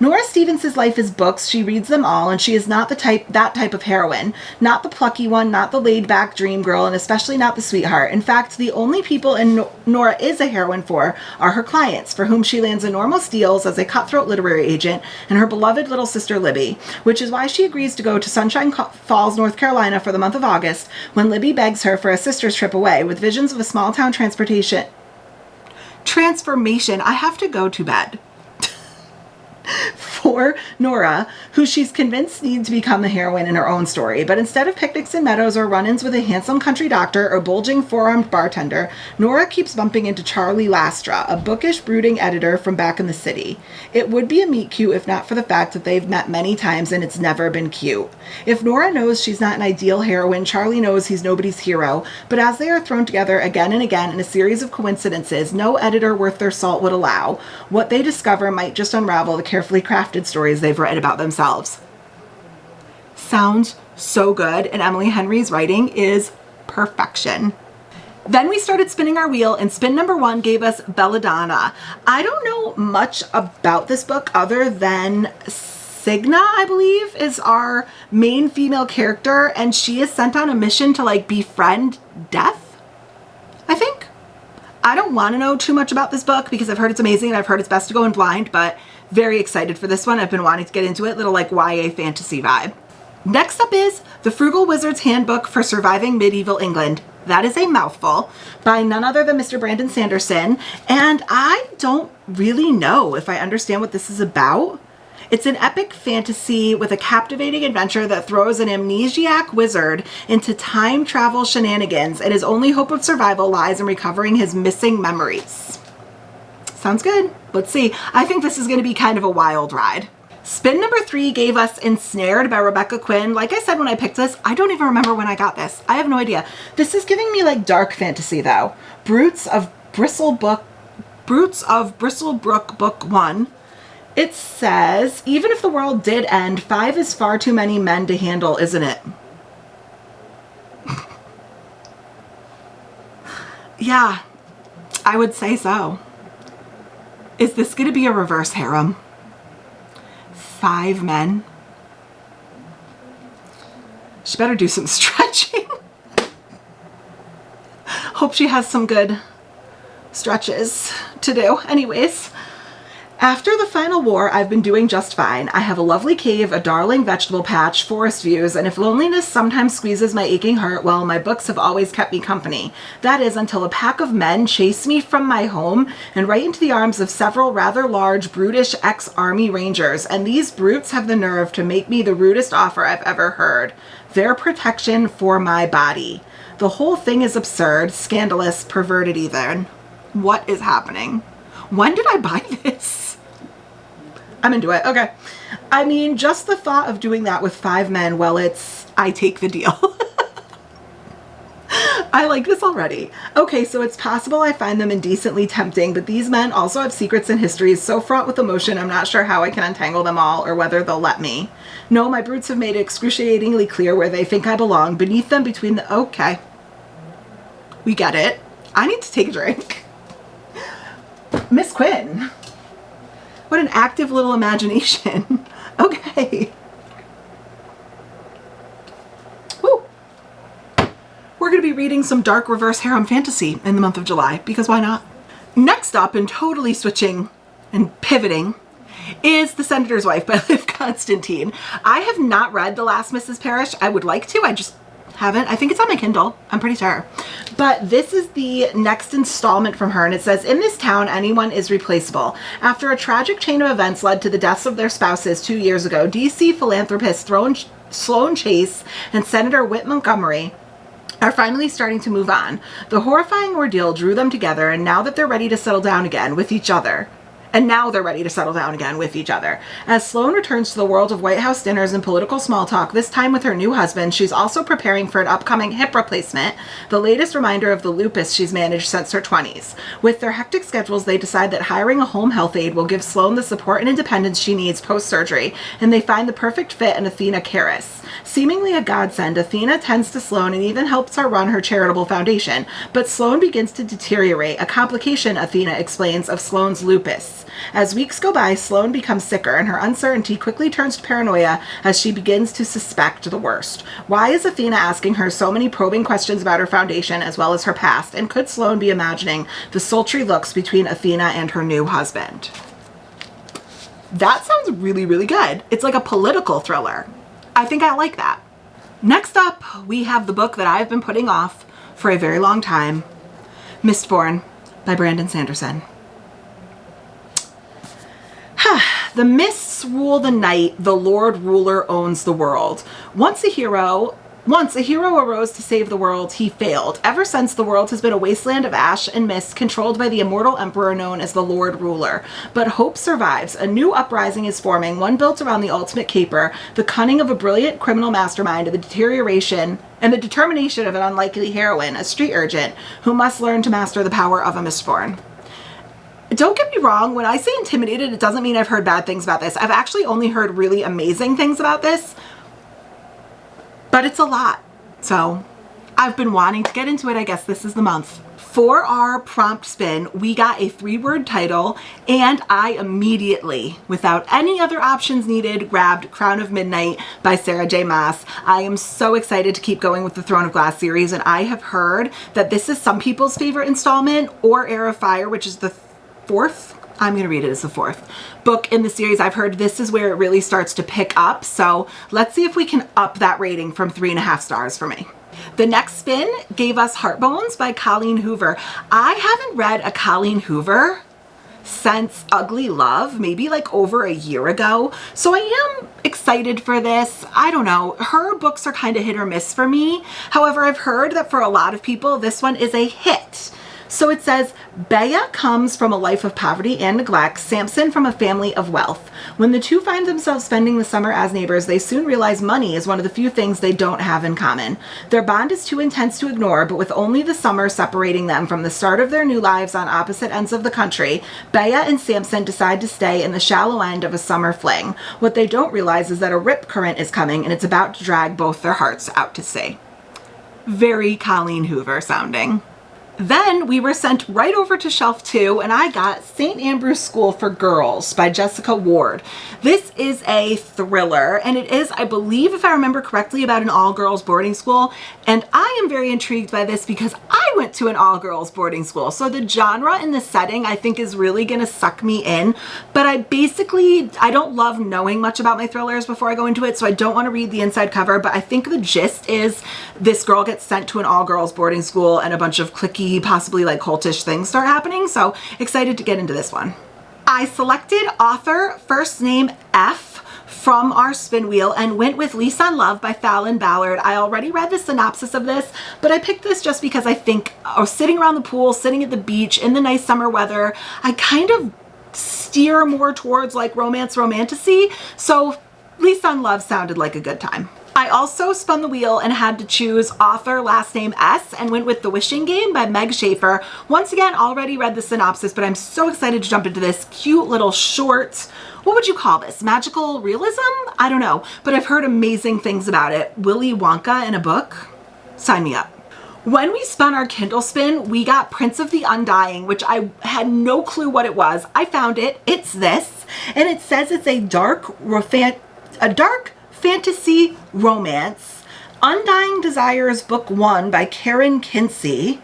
Nora Stevens' life is books. She reads them all, and she is not that type of heroine. Not the plucky one, not the laid-back dream girl, and especially not the sweetheart. In fact, the only people Nora is a heroine for are her clients, for whom she lands enormous deals as a cutthroat literary agent, and her beloved little sister Libby, which is why she agrees to go to Sunshine Falls, North Carolina for the month of August, when Libby begs her for a sister's trip away, with visions of a small-town transformation. I have to go to bed. For Nora, who she's convinced needs to become the heroine in her own story. But instead of picnics in meadows or run-ins with a handsome country doctor or bulging four-armed bartender, Nora keeps bumping into Charlie Lastra, a bookish, brooding editor from back in the city. It would be a meet-cute if not for the fact that they've met many times and it's never been cute. If Nora knows she's not an ideal heroine, Charlie knows he's nobody's hero. But as they are thrown together again and again in a series of coincidences no editor worth their salt would allow, what they discover might just unravel the carefully crafted stories they've written about themselves. Sounds so good, and Emily Henry's writing is perfection. Then we started spinning our wheel, and spin number 1 gave us Belladonna. I don't know much about this book other than Signa, I believe, is our main female character, and she is sent on a mission to befriend death, I think. I don't want to know too much about this book because I've heard it's amazing and I've heard it's best to go in blind, but very excited for this one. I've been wanting to get into it, little YA fantasy vibe. Next up is The Frugal Wizards Handbook for Surviving Medieval England. That is a mouthful, by none other than Mr. Brandon Sanderson, and I don't really know if I understand what this is about. It's an epic fantasy with a captivating adventure that throws an amnesiac wizard into time travel shenanigans, and his only hope of survival lies in recovering his missing memories. Sounds good. Let's see. I think this is going to be kind of a wild ride. Spin number 3 gave us Ensnared by Rebecca Quinn. Like I said when I picked this, I don't even remember when I got this. I have no idea. This is giving me dark fantasy though. Brutes of Bristlebrook Book 1. It says, even if the world did end, 5 is far too many men to handle, isn't it? Yeah, I would say so. Is this going to be a reverse harem? 5 men? She better do some stretching. Hope she has some good stretches to do. Anyways, after the final war, I've been doing just fine. I have a lovely cave, a darling vegetable patch, forest views, and if loneliness sometimes squeezes my aching heart, well, my books have always kept me company. That is until a pack of men chase me from my home and right into the arms of several rather large, brutish ex-army rangers, and these brutes have the nerve to make me the rudest offer I've ever heard. Their protection for my body. The whole thing is absurd, scandalous, perverted even. What is happening? When did I buy this? I'm into it. Okay. I mean, just the thought of doing that with 5 men, well, I take the deal. I like this already. Okay, so it's possible I find them indecently tempting, but these men also have secrets and histories so fraught with emotion, I'm not sure how I can untangle them all or whether they'll let me. No, my brutes have made it excruciatingly clear where they think I belong, beneath them, between the... Okay. We get it. I need to take a drink. Miss Quinn. What an active little imagination. Okay. Woo. We're going to be reading some dark reverse harem fantasy in the month of July, because why not? Next up, and totally switching and pivoting, is The Senator's Wife by Liv Constantine. I have not read The Last Mrs. Parrish. I would like to. I just haven't. I think it's on my Kindle. I'm pretty sure. But this is the next installment from her, and it says, in this town, anyone is replaceable. After a tragic chain of events led to the deaths of their spouses 2 years ago, DC philanthropists Sloan Chase and Senator Whit Montgomery are finally starting to move on. The horrifying ordeal drew them together, and now that they're ready to settle down again with each other And now they're ready to settle down again with each other. As Sloane returns to the world of White House dinners and political small talk, this time with her new husband, she's also preparing for an upcoming hip replacement, the latest reminder of the lupus she's managed since her 20s. With their hectic schedules, they decide that hiring a home health aide will give Sloane the support and independence she needs post-surgery, and they find the perfect fit in Athena Karras. Seemingly a godsend, Athena tends to Sloane and even helps her run her charitable foundation, but Sloane begins to deteriorate, a complication, Athena explains, of Sloane's lupus. As weeks go by, Sloane becomes sicker, and her uncertainty quickly turns to paranoia as she begins to suspect the worst. Why is Athena asking her so many probing questions about her foundation as well as her past, and could Sloane be imagining the sultry looks between Athena and her new husband? That sounds really, really good. It's like a political thriller. I think I like that. Next up, we have the book that I've been putting off for a very long time, Mistborn by Brandon Sanderson. The mists rule the night, the Lord Ruler owns the world. Once a hero arose to save the world, he failed. Ever since, the world has been a wasteland of ash and mist controlled by the immortal emperor known as the Lord Ruler. But hope survives. A new uprising is forming, one built around the ultimate caper, the cunning of a brilliant criminal mastermind, and the determination of an unlikely heroine, a street urchin, who must learn to master the power of a mistborn. Don't get me wrong, when I say intimidated, it doesn't mean I've heard bad things about this. I've actually only heard really amazing things about this, but it's a lot. So I've been wanting to get into it. I guess this is the month. For our prompt spin, we got a 3-word title, and I immediately, without any other options needed, grabbed Crown of Midnight by Sarah J. Maas. I am so excited to keep going with the Throne of Glass series, and I have heard that this is some people's favorite installment, or Heir of Fire, which is the fourth. I'm going to read it as the 4th book in the series. I've heard this is where it really starts to pick up. So let's see if we can up that rating from 3.5 stars for me. The next spin gave us Heartbones by Colleen Hoover. I haven't read a Colleen Hoover since Ugly Love, maybe like over a year ago. So I am excited for this. I don't know. Her books are kind of hit or miss for me. However, I've heard that for a lot of people, this one is a hit. So it says, Bea comes from a life of poverty and neglect, Samson from a family of wealth. When the two find themselves spending the summer as neighbors, they soon realize money is one of the few things they don't have in common. Their bond is too intense to ignore, but with only the summer separating them from the start of their new lives on opposite ends of the country, Bea and Samson decide to stay in the shallow end of a summer fling. What they don't realize is that a rip current is coming, and it's about to drag both their hearts out to sea. Very Colleen Hoover sounding. Then we were sent right over to shelf 2, and I got St. Ambrose School for Girls by Jessica Ward. This is a thriller, and it is, I believe, if I remember correctly, about an all-girls boarding school. And I am very intrigued by this because I went to an all-girls boarding school. So the genre and the setting, I think, is really going to suck me in. But I don't love knowing much about my thrillers before I go into it, so I don't want to read the inside cover. But I think the gist is this girl gets sent to an all-girls boarding school, and a bunch of cliquey, possibly like cultish things start happening. So excited to get into this one. I selected author first name F from our spin wheel and went with Lease on Love by Fallon Ballard. I already read the synopsis of this, but I picked this just because I think sitting around the pool, sitting at the beach in the nice summer weather, I kind of steer more towards like romantasy. So Lease on Love sounded like a good time. I also spun the wheel and had to choose author last name S and went with The Wishing Game by Meg Schaefer. Once again, already read the synopsis, but I'm so excited to jump into this cute little short, what would you call this? Magical realism? I don't know, but I've heard amazing things about it. Willy Wonka in a book? Sign me up. When we spun our Kindle spin, we got Prince of the Undying, which I had no clue what it was. I found it. It's this, and it says it's a dark fantasy romance. Undying Desires Book 1 by Karen Kinsey.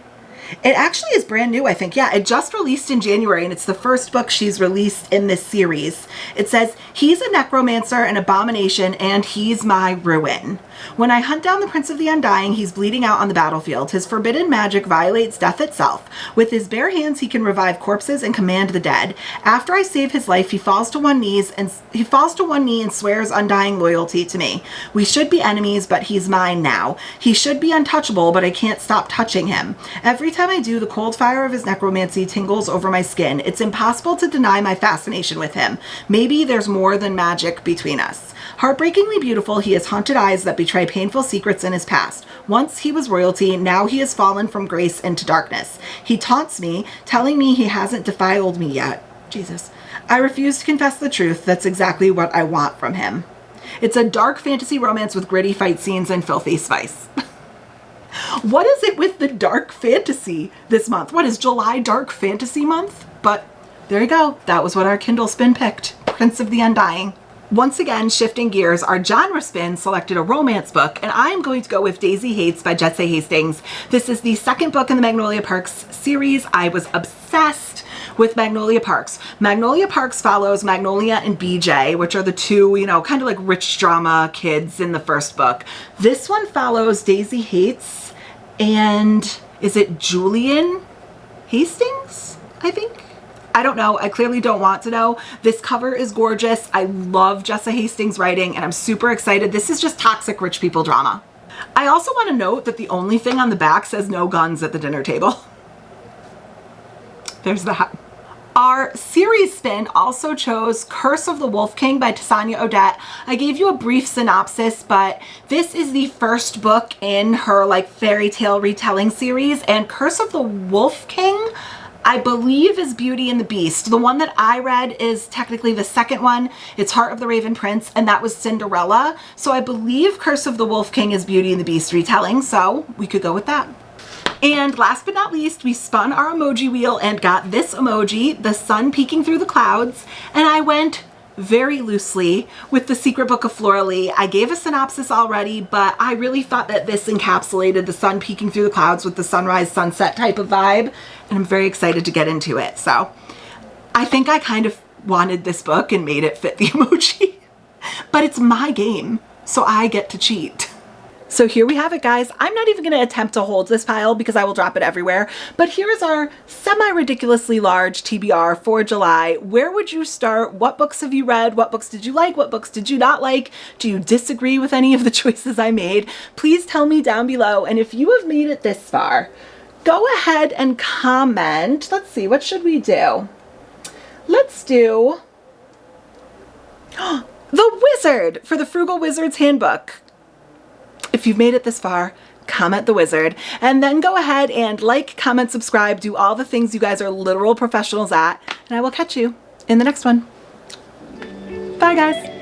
It actually is brand new, I think. Yeah, it just released in January, and it's the first book she's released in this series. It says, he's a necromancer, an abomination, and he's my ruin. When I hunt down the Prince of the Undying, he's bleeding out on the battlefield. His forbidden magic violates death itself. With his bare hands, he can revive corpses and command the dead. After I save his life, he falls to one knee and swears undying loyalty to me. We should be enemies, but he's mine now. He should be untouchable, but I can't stop touching him. Every time I do, the cold fire of his necromancy tingles over my skin. It's impossible to deny my fascination with him. Maybe there's more than magic between us. Heartbreakingly beautiful, he has haunted eyes that betray painful secrets in his past. Once he was royalty, now he has fallen from grace into darkness. He taunts me, telling me he hasn't defiled me yet. Jesus. I refuse to confess the truth. That's exactly what I want from him. It's a dark fantasy romance with gritty fight scenes and filthy spice. What is it with the dark fantasy this month? What is July Dark Fantasy Month? But there you go. That was what our Kindle spin picked. Prince of the Undying. Once again, shifting gears, our genre spin selected a romance book, and I am going to go with Daisy Hates by Jesse Hastings. This is the second book in the Magnolia Parks series. I was obsessed with Magnolia Parks. Magnolia Parks follows Magnolia and BJ, which are the two, kind of like rich drama kids in the first book. This one follows Daisy Hates and is it Julian Hastings, I think? I don't know. I clearly don't want to know. This cover is gorgeous. I love Jessa Hastings' writing and I'm super excited. This is just toxic rich people drama. I also want to note that the only thing on the back says no guns at the dinner table. There's that. Our series spin also chose Curse of the Wolf King by Tessania Odette. I gave you a brief synopsis, but this is the first book in her fairy tale retelling series, and Curse of the Wolf King, I believe, is Beauty and the Beast. The one that I read is technically the second one. It's Heart of the Raven Prince, and that was Cinderella. So I believe Curse of the Wolf King is Beauty and the Beast retelling, so we could go with that. And last but not least, we spun our emoji wheel and got this emoji, the sun peeking through the clouds, and I went very loosely with The Secret Book of Flora Lee. I gave a synopsis already, but I really thought that this encapsulated the sun peeking through the clouds with the sunrise sunset type of vibe, and I'm very excited to get into it. So I think I kind of wanted this book and made it fit the emoji, but it's my game, so I get to cheat. So here we have it, guys. I'm not even going to attempt to hold this pile because I will drop it everywhere. But here's our semi-ridiculously large TBR for July. Where would you start? What books have you read? What books did you like? What books did you not like? Do you disagree with any of the choices I made? Please tell me down below. And if you have made it this far, go ahead and comment. Let's see, what should we do? Let's do The Wizard for the Frugal Wizards Handbook. If you've made it this far, comment The Wizard, and then go ahead and like, comment, subscribe, do all the things you guys are literal professionals at, and I will catch you in the next one. Bye, guys.